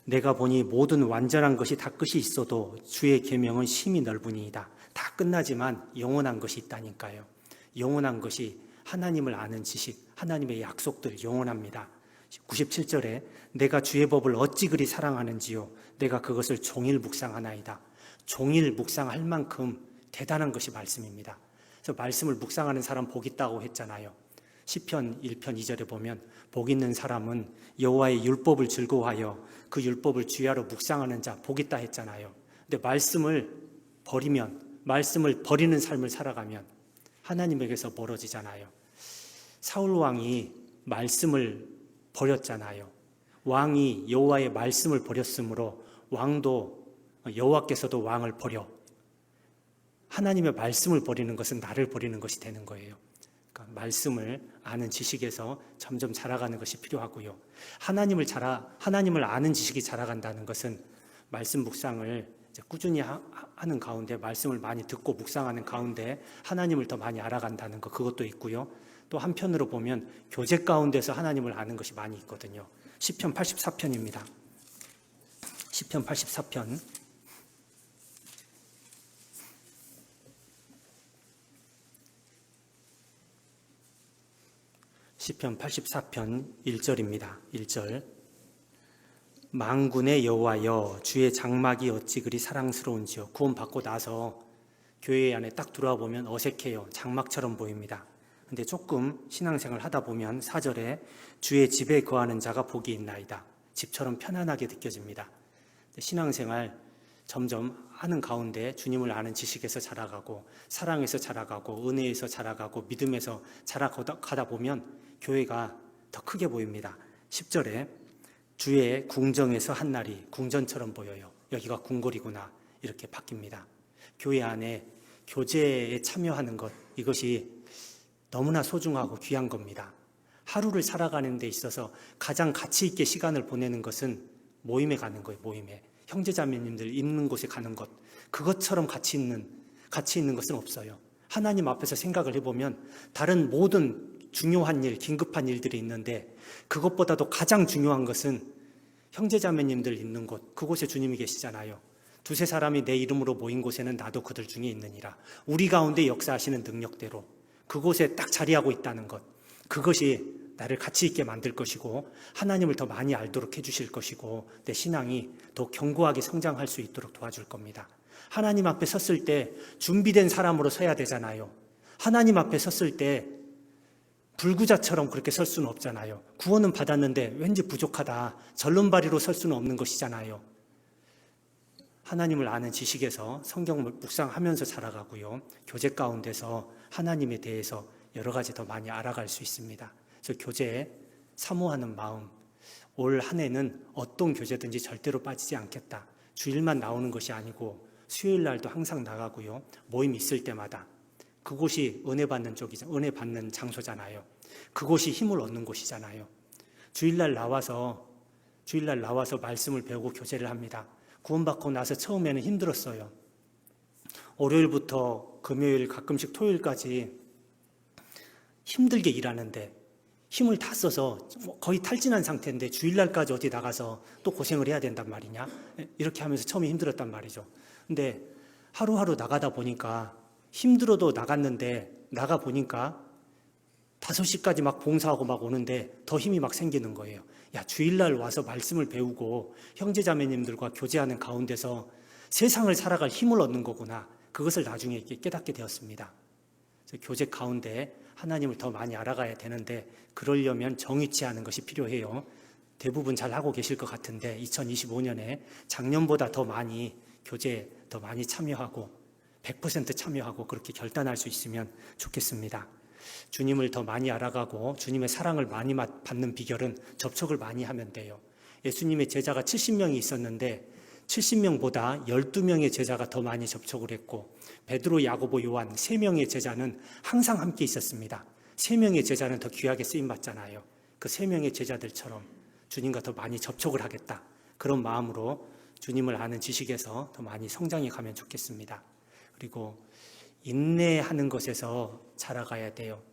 내가 보니 모든 완전한 것이 다 끝이 있어도 주의 계명은 심히 넓으니이다. 다 끝나지만 영원한 것이 있다니까요. 영원한 것이 하나님을 아는 지식, 하나님의 약속들 영원합니다. 97절에 내가 주의 법을 어찌 그리 사랑하는지요. 내가 그것을 종일 묵상하나이다. 종일 묵상할 만큼 대단한 것이 말씀입니다. 그래서 말씀을 묵상하는 사람 복 있다고 했잖아요. 시편 1편 2절에 보면 복 있는 사람은 여호와의 율법을 즐거워하여 그 율법을 주야로 묵상하는 자 복 있다 했잖아요. 근데 말씀을 버리는 삶을 살아가면 하나님에게서 멀어지잖아요. 사울 왕이 말씀을 버렸잖아요. 왕이 여호와의 말씀을 버렸으므로 여호와께서도 왕을 버려. 하나님의 말씀을 버리는 것은 나를 버리는 것이 되는 거예요. 그러니까 말씀을 아는 지식에서 점점 자라가는 것이 필요하고요. 하나님을 아는 지식이 자라간다는 것은 말씀 묵상을 꾸준히 하는 가운데, 말씀을 많이 듣고 묵상하는 가운데 하나님을 더 많이 알아간다는 것, 그것도 있고요. 또 한편으로 보면 교제 가운데서 하나님을 아는 것이 많이 있거든요. 시편 84편입니다. 시편 84편 시편 84편 1절입니다. 1절 만군의 여호와여 주의 장막이 어찌 그리 사랑스러운지요. 구원받고 나서 교회 안에 딱 들어와 보면 어색해요. 장막처럼 보입니다. 근데 조금 신앙생활 하다 보면 4절에 주의 집에 거하는 자가 복이 있나이다. 집처럼 편안하게 느껴집니다. 신앙생활 점점 하는 가운데 주님을 아는 지식에서 자라가고 사랑에서 자라가고 은혜에서 자라가고 믿음에서 자라가다 보면 교회가 더 크게 보입니다. 10절에 주의 궁정에서 한 날이 궁전처럼 보여요. 여기가 궁궐이구나 이렇게 바뀝니다. 교회 안에 교제에 참여하는 것, 이것이 너무나 소중하고 귀한 겁니다. 하루를 살아가는 데 있어서 가장 가치 있게 시간을 보내는 것은 모임에 가는 거예요. 모임에 형제자매님들 있는 곳에 가는 것, 그것처럼 가치 있는 것은 없어요. 하나님 앞에서 생각을 해보면 다른 모든 중요한 일, 긴급한 일들이 있는데 그것보다도 가장 중요한 것은 형제자매님들 있는 곳, 그곳에 주님이 계시잖아요. 두세 사람이 내 이름으로 모인 곳에는 나도 그들 중에 있느니라. 우리 가운데 역사하시는 능력대로 그곳에 딱 자리하고 있다는 것, 그것이 나를 가치 있게 만들 것이고 하나님을 더 많이 알도록 해주실 것이고 내 신앙이 더 견고하게 성장할 수 있도록 도와줄 겁니다. 하나님 앞에 섰을 때 준비된 사람으로 서야 되잖아요. 하나님 앞에 섰을 때 불구자처럼 그렇게 설 수는 없잖아요. 구원은 받았는데 왠지 부족하다, 절름발이로 설 수는 없는 것이잖아요. 하나님을 아는 지식에서 성경을 묵상하면서 자라가고요. 교제 가운데서 하나님에 대해서 여러 가지 더 많이 알아갈 수 있습니다. 그래서 교제에 사모하는 마음, 올 한 해는 어떤 교제든지 절대로 빠지지 않겠다. 주일만 나오는 것이 아니고 수요일 날도 항상 나가고요. 모임 있을 때마다 그곳이 은혜 받는 장소잖아요. 그곳이 힘을 얻는 곳이잖아요. 주일날 나와서 말씀을 배우고 교제를 합니다. 구원받고 나서 처음에는 힘들었어요. 월요일부터 금요일, 가끔씩 토요일까지 힘들게 일하는데 힘을 다 써서 거의 탈진한 상태인데 주일날까지 어디 나가서 또 고생을 해야 된단 말이냐? 이렇게 하면서 처음에 힘들었단 말이죠. 근데 하루하루 나가다 보니까 힘들어도 나갔는데 나가 보니까 5시까지 막 봉사하고 막 오는데 더 힘이 막 생기는 거예요. 야, 주일날 와서 말씀을 배우고 형제자매님들과 교제하는 가운데서 세상을 살아갈 힘을 얻는 거구나. 그것을 나중에 깨닫게 되었습니다. 그래서 교제 가운데 하나님을 더 많이 알아가야 되는데 그러려면 정의치하는 것이 필요해요. 대부분 잘 하고 계실 것 같은데 2025년에 작년보다 더 많이 교제에 더 많이 참여하고 100% 참여하고 그렇게 결단할 수 있으면 좋겠습니다. 주님을 더 많이 알아가고 주님의 사랑을 많이 받는 비결은 접촉을 많이 하면 돼요. 예수님의 제자가 70명이 있었는데 70명보다 12명의 제자가 더 많이 접촉을 했고 베드로, 야고보, 요한 3명의 제자는 항상 함께 있었습니다. 3명의 제자는 더 귀하게 쓰임받잖아요. 그 3명의 제자들처럼 주님과 더 많이 접촉을 하겠다. 그런 마음으로 주님을 아는 지식에서 더 많이 성장해 가면 좋겠습니다. 그리고 인내하는 것에서 자라가야 돼요.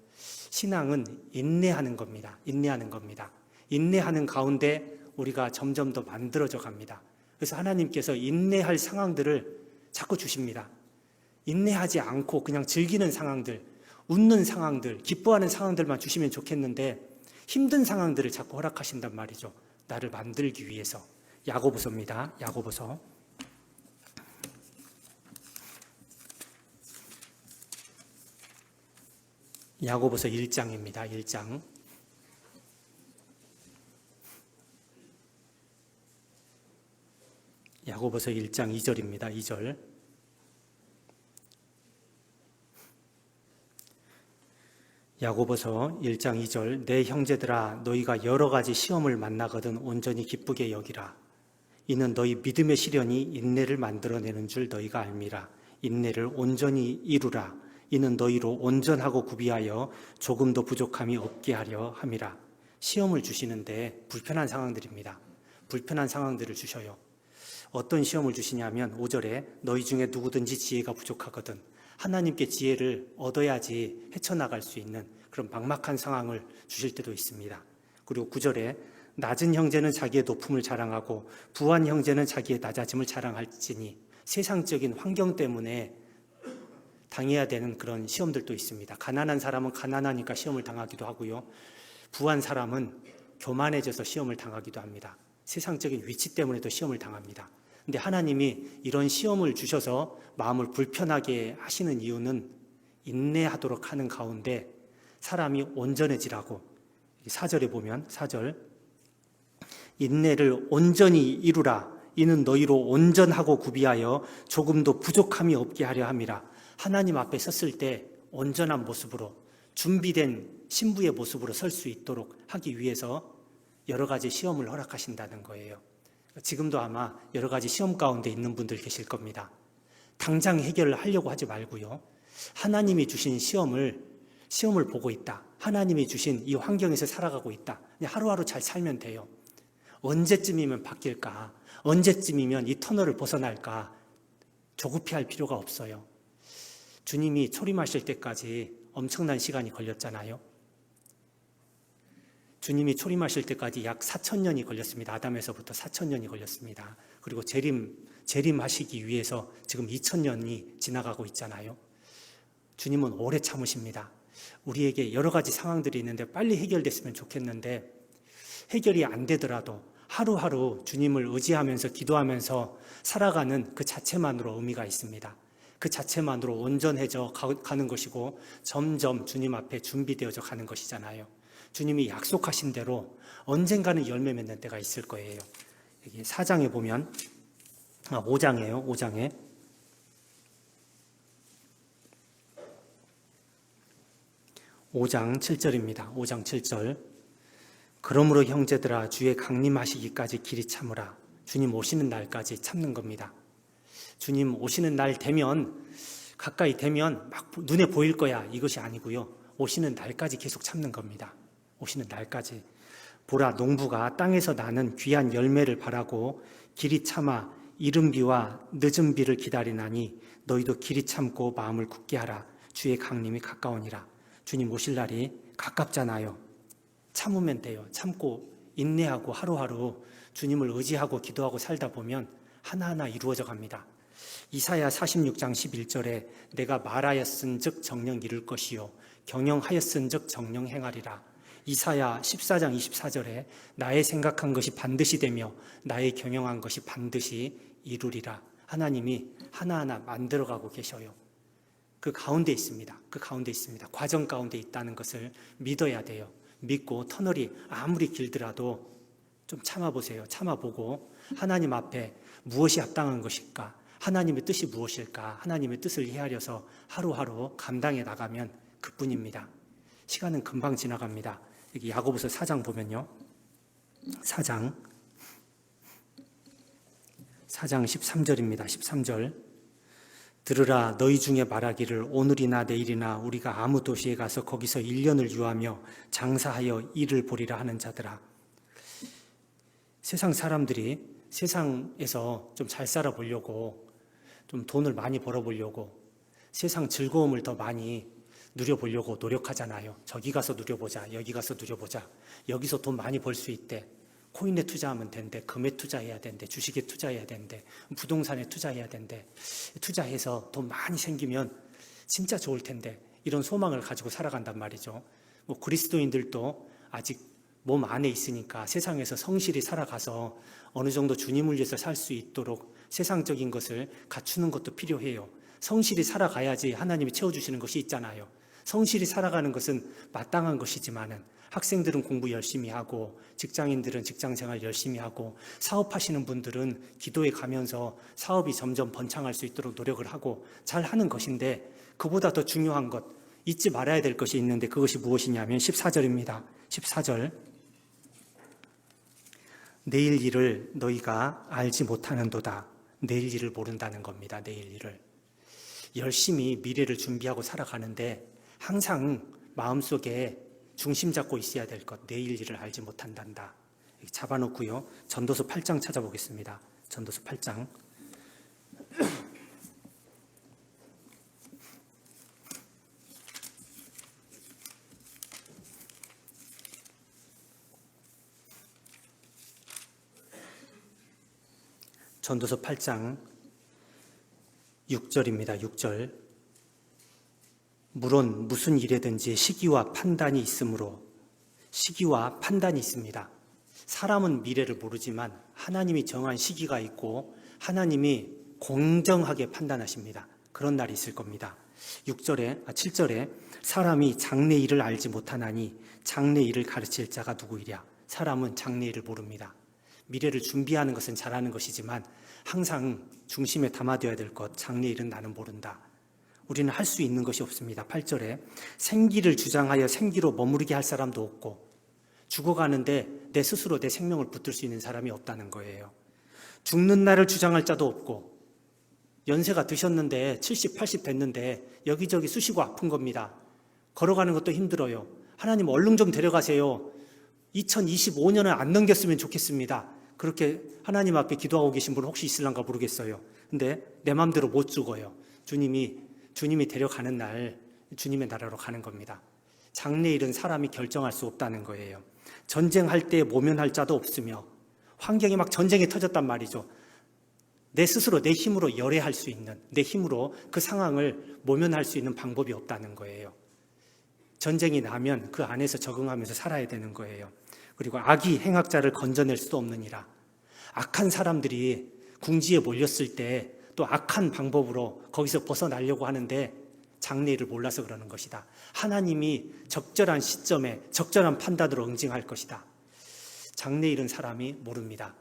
신앙은 인내하는 겁니다. 인내하는 겁니다. 인내하는 가운데 우리가 점점 더 만들어져 갑니다. 그래서 하나님께서 인내할 상황들을 자꾸 주십니다. 인내하지 않고 그냥 즐기는 상황들, 웃는 상황들, 기뻐하는 상황들만 주시면 좋겠는데 힘든 상황들을 자꾸 허락하신단 말이죠. 나를 만들기 위해서. 야고보서입니다. 야고보서. 야고보서 1장입니다. 1장. 야고보서 1장 2절입니다. 2절. 야고보서 1장 2절. 내 형제들아 너희가 여러 가지 시험을 만나거든 온전히 기쁘게 여기라. 이는 너희 믿음의 시련이 인내를 만들어내는 줄 너희가 알미라. 인내를 온전히 이루라. 이는 너희로 온전하고 구비하여 조금도 부족함이 없게 하려 함이라. 시험을 주시는데 불편한 상황들입니다. 불편한 상황들을 주셔요. 어떤 시험을 주시냐면 5절에 너희 중에 누구든지 지혜가 부족하거든 하나님께 지혜를 얻어야지 헤쳐나갈 수 있는 그런 막막한 상황을 주실 때도 있습니다. 그리고 9절에 낮은 형제는 자기의 높음을 자랑하고 부한 형제는 자기의 낮아짐을 자랑할지니 세상적인 환경 때문에 당해야 되는 그런 시험들도 있습니다. 가난한 사람은 가난하니까 시험을 당하기도 하고요. 부한 사람은 교만해져서 시험을 당하기도 합니다. 세상적인 위치 때문에도 시험을 당합니다. 근데 하나님이 이런 시험을 주셔서 마음을 불편하게 하시는 이유는 인내하도록 하는 가운데 사람이 온전해지라고 4절에 보면 4절 인내를 온전히 이루라. 이는 너희로 온전하고 구비하여 조금도 부족함이 없게 하려 함이라. 하나님 앞에 섰을 때 온전한 모습으로 준비된 신부의 모습으로 설 수 있도록 하기 위해서 여러 가지 시험을 허락하신다는 거예요. 지금도 아마 여러 가지 시험 가운데 있는 분들 계실 겁니다. 당장 해결을 하려고 하지 말고요. 하나님이 주신 시험을 보고 있다. 하나님이 주신 이 환경에서 살아가고 있다. 그냥 하루하루 잘 살면 돼요. 언제쯤이면 바뀔까? 언제쯤이면 이 터널을 벗어날까? 조급해할 필요가 없어요. 주님이 초림하실 때까지 엄청난 시간이 걸렸잖아요. 주님이 초림하실 때까지 약 4,000년이 걸렸습니다. 아담에서부터 4,000년이 걸렸습니다. 그리고 재림하시기 위해서 지금 2,000년이 지나가고 있잖아요. 주님은 오래 참으십니다. 우리에게 여러 가지 상황들이 있는데 빨리 해결됐으면 좋겠는데 해결이 안 되더라도 하루하루 주님을 의지하면서 기도하면서 살아가는 그 자체만으로 의미가 있습니다. 그 자체만으로 온전해져 가는 것이고 점점 주님 앞에 준비되어져 가는 것이잖아요. 주님이 약속하신 대로 언젠가는 열매 맺는 때가 있을 거예요. 여기 4장에 보면 5장이에요. 5장에 5장 7절입니다. 5장 7절 그러므로 형제들아 주의 강림하시기까지 길이 참으라. 주님 오시는 날까지 참는 겁니다. 주님 오시는 날 되면 가까이 되면 막 눈에 보일 거야 이것이 아니고요. 오시는 날까지 계속 참는 겁니다. 오시는 날까지. 보라 농부가 땅에서 나는 귀한 열매를 바라고 길이 참아 이른 비와 늦은 비를 기다리나니 너희도 길이 참고 마음을 굳게 하라. 주의 강림이 가까우니라. 주님 오실 날이 가깝잖아요. 참으면 돼요. 참고 인내하고 하루하루 주님을 의지하고 기도하고 살다 보면 하나하나 이루어져 갑니다. 이사야 46장 11절에 내가 말하였은즉 정령 이룰 것이요 경영하였은즉 정령 행하리라. 이사야 14장 24절에 나의 생각한 것이 반드시 되며 나의 경영한 것이 반드시 이루리라. 하나님이 하나하나 만들어가고 계셔요. 그 가운데 있습니다. 그 가운데 있습니다. 과정 가운데 있다는 것을 믿어야 돼요. 믿고 터널이 아무리 길더라도 좀 참아보세요. 참아보고 하나님 앞에 무엇이 합당한 것일까? 하나님의 뜻이 무엇일까? 하나님의 뜻을 헤아려서 하루하루 감당해 나가면 그뿐입니다. 시간은 금방 지나갑니다. 여기 야고보서 4장 보면요. 4장 13절입니다. 13절. 들으라, 너희 중에 말하기를 오늘이나 내일이나 우리가 아무 도시에 가서 거기서 1년을 유하며 장사하여 일을 보리라 하는 자들아. 세상 사람들이 세상에서 좀 잘 살아보려고, 좀 돈을 많이 벌어보려고, 세상 즐거움을 더 많이 누려보려고 노력하잖아요. 저기 가서 누려보자, 여기 가서 누려보자, 여기서 돈 많이 벌 수 있대, 코인에 투자하면 된대, 금에 투자해야 된대, 주식에 투자해야 된대, 부동산에 투자해야 된대, 투자해서 돈 많이 생기면 진짜 좋을 텐데, 이런 소망을 가지고 살아간단 말이죠. 뭐 그리스도인들도 아직 몸 안에 있으니까 세상에서 성실히 살아가서 어느 정도 주님을 위해서 살 수 있도록 세상적인 것을 갖추는 것도 필요해요. 성실히 살아가야지 하나님이 채워주시는 것이 있잖아요. 성실히 살아가는 것은 마땅한 것이지만은 학생들은 공부 열심히 하고, 직장인들은 직장생활 열심히 하고, 사업하시는 분들은 기도에 가면서 사업이 점점 번창할 수 있도록 노력을 하고 잘 하는 것인데, 그보다 더 중요한 것, 잊지 말아야 될 것이 있는데 그것이 무엇이냐면 14절입니다. 14절. 내일 일을 너희가 알지 못하는도다. 내일 일을 모른다는 겁니다. 내일 일을. 열심히 미래를 준비하고 살아가는데 항상 마음속에 중심 잡고 있어야 될 것, 내일 일을 알지 못한단다. 잡아놓고요. 전도서 8장 찾아보겠습니다. 전도서 8장. 전도서 8장 6절입니다. 6절. 물론 무슨 일에든지 시기와 판단이 있으므로, 시기와 판단이 있습니다. 사람은 미래를 모르지만 하나님이 정한 시기가 있고 하나님이 공정하게 판단하십니다. 그런 날이 있을 겁니다. 7절에 사람이 장래 일을 알지 못하나니 장래 일을 가르칠 자가 누구이랴. 사람은 장래 일을 모릅니다. 미래를 준비하는 것은 잘하는 것이지만 항상 중심에 담아둬야 될 것, 장래 일은 나는 모른다. 우리는 할 수 있는 것이 없습니다. 8절에 생기를 주장하여 생기로 머무르게 할 사람도 없고, 죽어가는데 내 스스로 내 생명을 붙들 수 있는 사람이 없다는 거예요. 죽는 날을 주장할 자도 없고, 연세가 드셨는데 70, 80 됐는데 여기저기 쑤시고 아픈 겁니다. 걸어가는 것도 힘들어요. 하나님 얼른 좀 데려가세요. 2025년을 안 넘겼으면 좋겠습니다. 그렇게 하나님 앞에 기도하고 계신 분 혹시 있을란가 모르겠어요. 근데 내 마음대로 못 죽어요. 주님이 데려가는 날 주님의 나라로 가는 겁니다. 장래일은 사람이 결정할 수 없다는 거예요. 전쟁할 때 모면할 자도 없으며, 환경이 막 전쟁이 터졌단 말이죠. 내 스스로 내 힘으로 열애할 수 있는, 내 힘으로 그 상황을 모면할 수 있는 방법이 없다는 거예요. 전쟁이 나면 그 안에서 적응하면서 살아야 되는 거예요. 그리고 악이 행악자를 건져낼 수도 없느니라. 악한 사람들이 궁지에 몰렸을 때 또 악한 방법으로 거기서 벗어나려고 하는데 장래일을 몰라서 그러는 것이다. 하나님이 적절한 시점에 적절한 판단으로 응징할 것이다. 장래일은 사람이 모릅니다.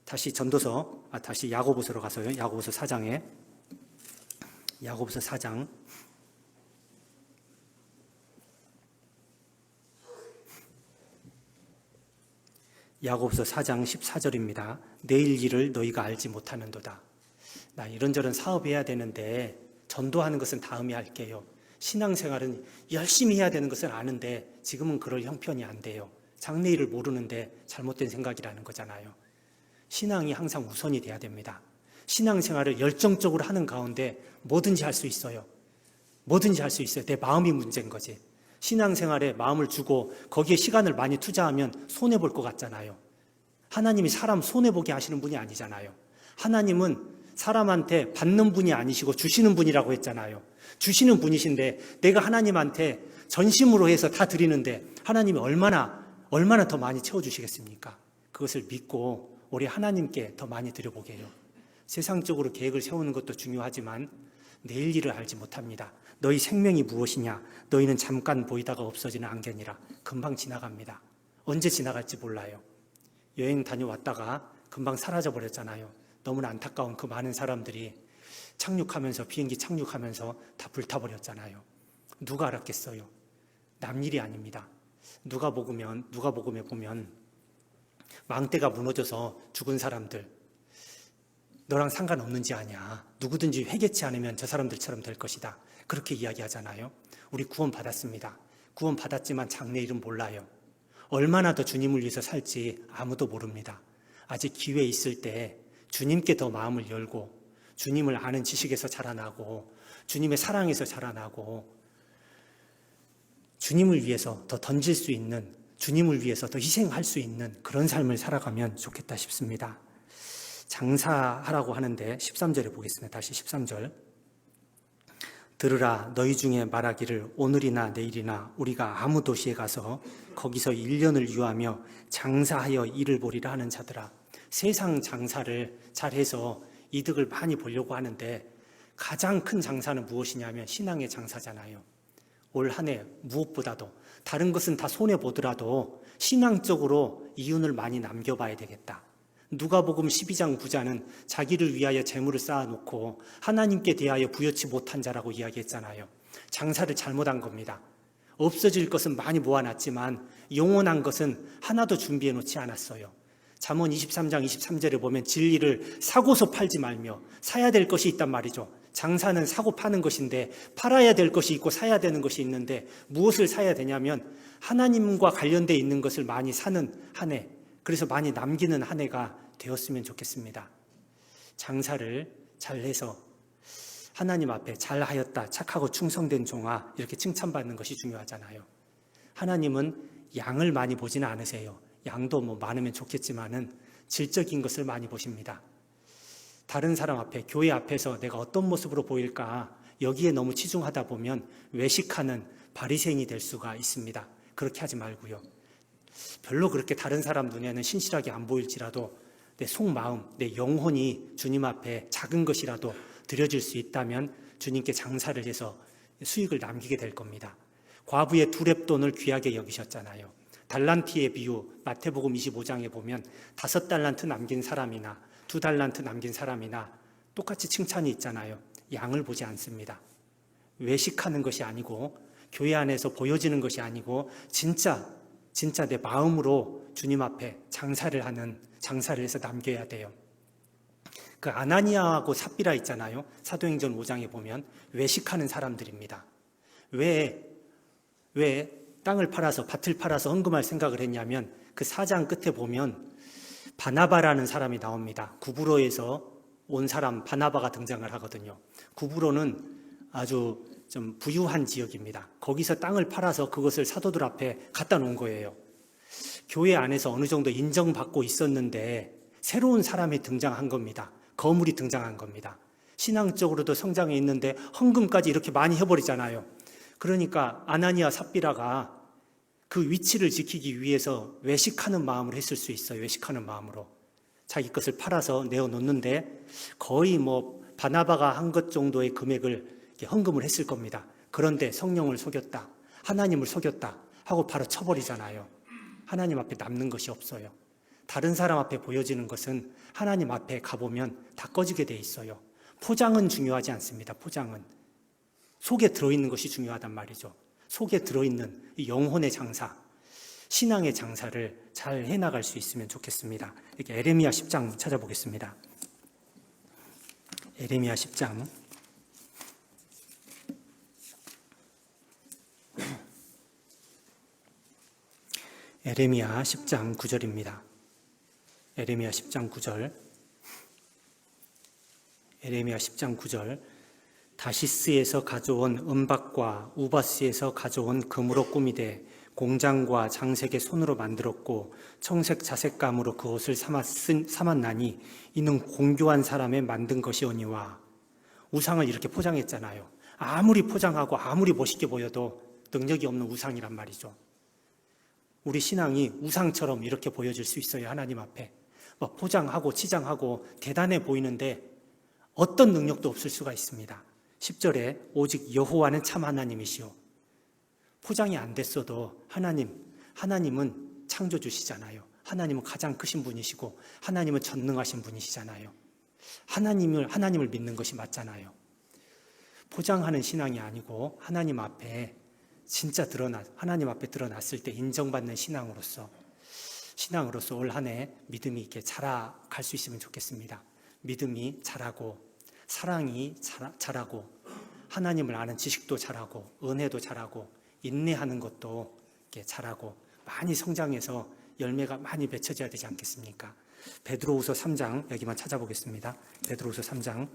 다시 야고보서로 가서요. 야고보서 4장. 야고보서 4장 14절입니다. 내일 일을 너희가 알지 못하는도다. 나 이런저런 사업해야 되는데 전도하는 것은 다음에 할게요. 신앙생활은 열심히 해야 되는 것은 아는데 지금은 그럴 형편이 안 돼요. 장래일을 모르는데 잘못된 생각이라는 거잖아요. 신앙이 항상 우선이 돼야 됩니다. 신앙생활을 열정적으로 하는 가운데 뭐든지 할 수 있어요. 뭐든지 할 수 있어요. 내 마음이 문제인 거지. 신앙생활에 마음을 주고 거기에 시간을 많이 투자하면 손해볼 것 같잖아요. 하나님이 사람 손해보게 하시는 분이 아니잖아요. 하나님은 사람한테 받는 분이 아니시고 주시는 분이라고 했잖아요. 주시는 분이신데 내가 하나님한테 전심으로 해서 다 드리는데 하나님이 얼마나 더 많이 채워주시겠습니까? 그것을 믿고 우리 하나님께 더 많이 드려보게요. 세상적으로 계획을 세우는 것도 중요하지만 내일 일을 알지 못합니다. 너희 생명이 무엇이냐? 너희는 잠깐 보이다가 없어지는 안개니라. 금방 지나갑니다. 언제 지나갈지 몰라요. 여행 다녀왔다가 금방 사라져 버렸잖아요. 너무나 안타까운 그 많은 사람들이 착륙하면서, 비행기 착륙하면서 다 불타버렸잖아요. 누가 알았겠어요? 남 일이 아닙니다. 누가복음에 보면 망대가 무너져서 죽은 사람들, 너랑 상관없는지 아냐? 누구든지 회개치 않으면 저 사람들처럼 될 것이다. 그렇게 이야기하잖아요. 우리 구원 받았습니다. 구원 받았지만 장래일은 몰라요. 얼마나 더 주님을 위해서 살지 아무도 모릅니다. 아직 기회 있을 때 주님께 더 마음을 열고, 주님을 아는 지식에서 자라나고, 주님의 사랑에서 자라나고, 주님을 위해서 더 던질 수 있는, 주님을 위해서 더 희생할 수 있는 그런 삶을 살아가면 좋겠다 싶습니다. 장사하라고 하는데 13절에 보겠습니다. 다시 13절. 들으라, 너희 중에 말하기를 오늘이나 내일이나 우리가 아무 도시에 가서 거기서 1년을 유하며 장사하여 이를 보리라 하는 자들아. 세상 장사를 잘해서 이득을 많이 보려고 하는데 가장 큰 장사는 무엇이냐면 신앙의 장사잖아요. 올 한 해 무엇보다도 다른 것은 다 손해보더라도 신앙적으로 이윤을 많이 남겨봐야 되겠다. 누가복음 12장 부자는 자기를 위하여 재물을 쌓아놓고 하나님께 대하여 부여치 못한 자라고 이야기했잖아요. 장사를 잘못한 겁니다. 없어질 것은 많이 모아놨지만 영원한 것은 하나도 준비해놓지 않았어요. 잠언 23장 23절에 보면 진리를 사고서 팔지 말며 사야 될 것이 있단 말이죠. 장사는 사고 파는 것인데 팔아야 될 것이 있고 사야 되는 것이 있는데 무엇을 사야 되냐면 하나님과 관련되어 있는 것을 많이 사는 한 해, 그래서 많이 남기는 한 해가 되었으면 좋겠습니다. 장사를 잘해서 하나님 앞에 잘하였다, 착하고 충성된 종아 이렇게 칭찬받는 것이 중요하잖아요. 하나님은 양을 많이 보지는 않으세요. 양도 뭐 많으면 좋겠지만은 질적인 것을 많이 보십니다. 다른 사람 앞에, 교회 앞에서 내가 어떤 모습으로 보일까 여기에 너무 치중하다 보면 외식하는 바리새인이 될 수가 있습니다. 그렇게 하지 말고요. 별로 그렇게 다른 사람 눈에는 신실하게 안 보일지라도 내 속마음, 내 영혼이 주님 앞에 작은 것이라도 드려질 수 있다면 주님께 장사를 해서 수익을 남기게 될 겁니다. 과부의 2렙돈을 귀하게 여기셨잖아요. 달란트의 비유, 마태복음 25장에 보면 5달란트 남긴 사람이나 2달란트 남긴 사람이나 똑같이 칭찬이 있잖아요. 양을 보지 않습니다. 외식하는 것이 아니고 교회 안에서 보여지는 것이 아니고 진짜 내 마음으로 주님 앞에 장사를 해서 남겨야 돼요. 그 아나니아하고 삽비라 있잖아요. 사도행전 5장에 보면 외식하는 사람들입니다. 왜 땅을 팔아서, 밭을 팔아서 헌금할 생각을 했냐면 그 4장 끝에 보면 바나바라는 사람이 나옵니다. 구브로에서 온 사람 바나바가 등장을 하거든요. 구브로는 아주 좀 부유한 지역입니다. 거기서 땅을 팔아서 그것을 사도들 앞에 갖다 놓은 거예요. 교회 안에서 어느 정도 인정받고 있었는데 새로운 사람이 등장한 겁니다. 거물이 등장한 겁니다. 신앙적으로도 성장해 있는데 헌금까지 이렇게 많이 해버리잖아요. 그러니까 아나니아 삽비라가 그 위치를 지키기 위해서 외식하는 마음으로 했을 수 있어요. 외식하는 마음으로. 자기 것을 팔아서 내어놓는데 거의 뭐 바나바가 한 것 정도의 금액을 헌금을 했을 겁니다. 그런데 성령을 속였다, 하나님을 속였다 하고 바로 쳐버리잖아요. 하나님 앞에 남는 것이 없어요. 다른 사람 앞에 보여지는 것은 하나님 앞에 가보면 다 꺼지게 돼 있어요. 포장은 중요하지 않습니다. 포장은. 속에 들어있는 것이 중요하단 말이죠. 속에 들어있는 이 영혼의 장사, 신앙의 장사를 잘 해나갈 수 있으면 좋겠습니다. 이렇게 에레미야 10장 찾아보겠습니다. 에레미야 10장. 에레미야 10장 9절입니다. 에레미야 10장 9절. 에레미야 10장 9절. 다시스에서 가져온 은박과 우바스에서 가져온 금으로 꾸미되 공장과 장색의 손으로 만들었고 청색 자색감으로 그 옷을 삼았나니 이는 공교한 사람의 만든 것이오니와. 우상을 이렇게 포장했잖아요. 아무리 포장하고 아무리 멋있게 보여도 능력이 없는 우상이란 말이죠. 우리 신앙이 우상처럼 이렇게 보여질 수 있어요. 하나님 앞에 막 포장하고 치장하고 대단해 보이는데 어떤 능력도 없을 수가 있습니다. 10절에 오직 여호와는 참 하나님이시오. 포장이 안 됐어도 하나님은 창조주시잖아요. 하나님은 가장 크신 분이시고 하나님은 전능하신 분이시잖아요. 하나님을 믿는 것이 맞잖아요. 포장하는 신앙이 아니고 하나님 앞에 드러났을 때 인정받는 신앙으로서 올 한 해 믿음이 있게 자라갈 수 있으면 좋겠습니다. 믿음이 자라고 사랑이 자라고 하나님을 아는 지식도 자라고 은혜도 자라고 인내하는 것도 이렇게 자라고 많이 성장해서 열매가 많이 맺혀져야 되지 않겠습니까? 베드로후서 3장 여기만 찾아보겠습니다. 베드로후서 3장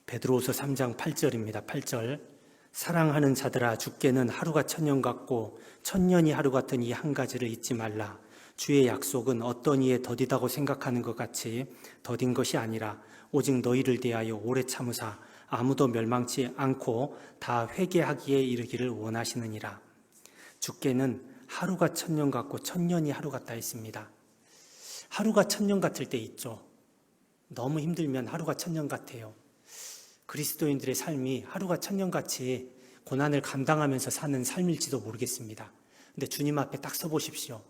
베드로후서 3장 8절입니다. 8절 사랑하는 자들아 주께는 하루가 천년 같고 천년이 하루 같은 이 한 가지를 잊지 말라. 주의 약속은 어떤 이에 더디다고 생각하는 것 같이 더딘 것이 아니라 오직 너희를 대하여 오래 참으사 아무도 멸망치 않고 다 회개하기에 이르기를 원하시느니라. 주께는 하루가 천년 같고 천년이 하루 같다 했습니다. 하루가 천년 같을 때 있죠. 너무 힘들면 하루가 천년 같아요. 그리스도인들의 삶이 하루가 천년같이 고난을 감당하면서 사는 삶일지도 모르겠습니다. 근데 주님 앞에 딱 서보십시오.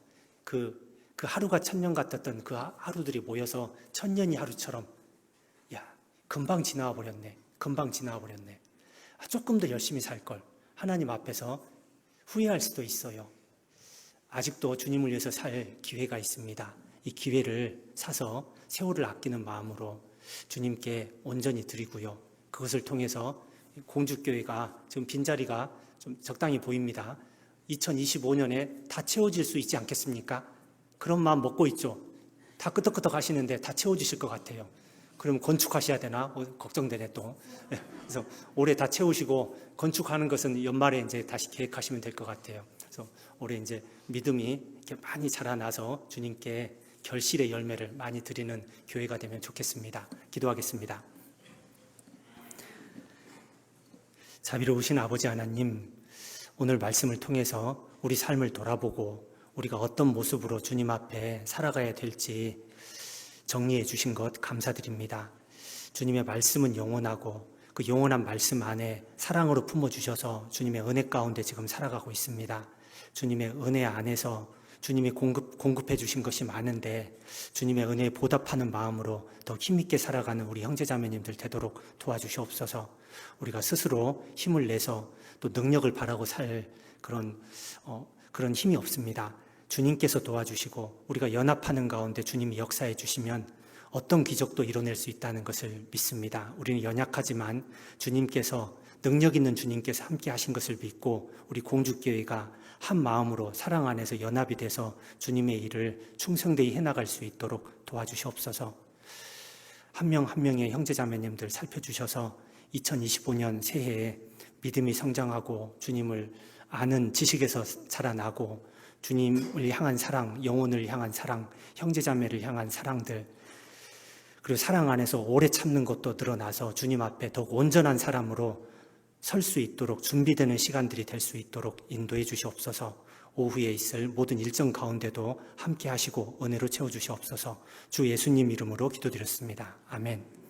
그 하루가 천년 같았던 그 하루들이 모여서 천년이 하루처럼 금방 지나와 버렸네. 조금 더 열심히 살 걸. 하나님 앞에서 후회할 수도 있어요. 아직도 주님을 위해서 살 기회가 있습니다. 이 기회를 사서 세월을 아끼는 마음으로 주님께 온전히 드리고요. 그것을 통해서 공주교회가 지금 빈자리가 좀 적당히 보입니다. 2025년에 다 채워질 수 있지 않겠습니까? 그런 마음 먹고 있죠. 다 끄덕끄덕 하시는데 다 채워지실 것 같아요. 그럼 건축하셔야 되나? 걱정되네 또. 그래서 올해 다 채우시고 건축하는 것은 연말에 이제 다시 계획하시면 될 것 같아요. 그래서 올해 이제 믿음이 이렇게 많이 자라나서 주님께 결실의 열매를 많이 드리는 교회가 되면 좋겠습니다. 기도하겠습니다. 자비로우신 아버지 하나님, 오늘 말씀을 통해서 우리 삶을 돌아보고 우리가 어떤 모습으로 주님 앞에 살아가야 될지 정리해 주신 것 감사드립니다. 주님의 말씀은 영원하고 그 영원한 말씀 안에 사랑으로 품어주셔서 주님의 은혜 가운데 지금 살아가고 있습니다. 주님의 은혜 안에서 주님이 공급해 주신 것이 많은데 주님의 은혜에 보답하는 마음으로 더 힘있게 살아가는 우리 형제자매님들 되도록 도와주시옵소서. 우리가 스스로 힘을 내서 또 능력을 바라고 살 그런 힘이 없습니다. 주님께서 도와주시고 우리가 연합하는 가운데 주님이 역사해 주시면 어떤 기적도 이뤄낼 수 있다는 것을 믿습니다. 우리는 연약하지만 주님께서 능력 있는 주님께서 함께 하신 것을 믿고 우리 공주교회가 한 마음으로 사랑 안에서 연합이 돼서 주님의 일을 충성되이 해나갈 수 있도록 도와주시옵소서. 한 명 한 명의 형제자매님들 살펴주셔서 2025년 새해에 믿음이 성장하고 주님을 아는 지식에서 자라나고 주님을 향한 사랑, 영혼을 향한 사랑, 형제자매를 향한 사랑들, 그리고 사랑 안에서 오래 참는 것도 드러나서 주님 앞에 더욱 온전한 사람으로 설 수 있도록 준비되는 시간들이 될 수 있도록 인도해 주시옵소서. 오후에 있을 모든 일정 가운데도 함께 하시고 은혜로 채워주시옵소서. 주 예수님 이름으로 기도드렸습니다. 아멘.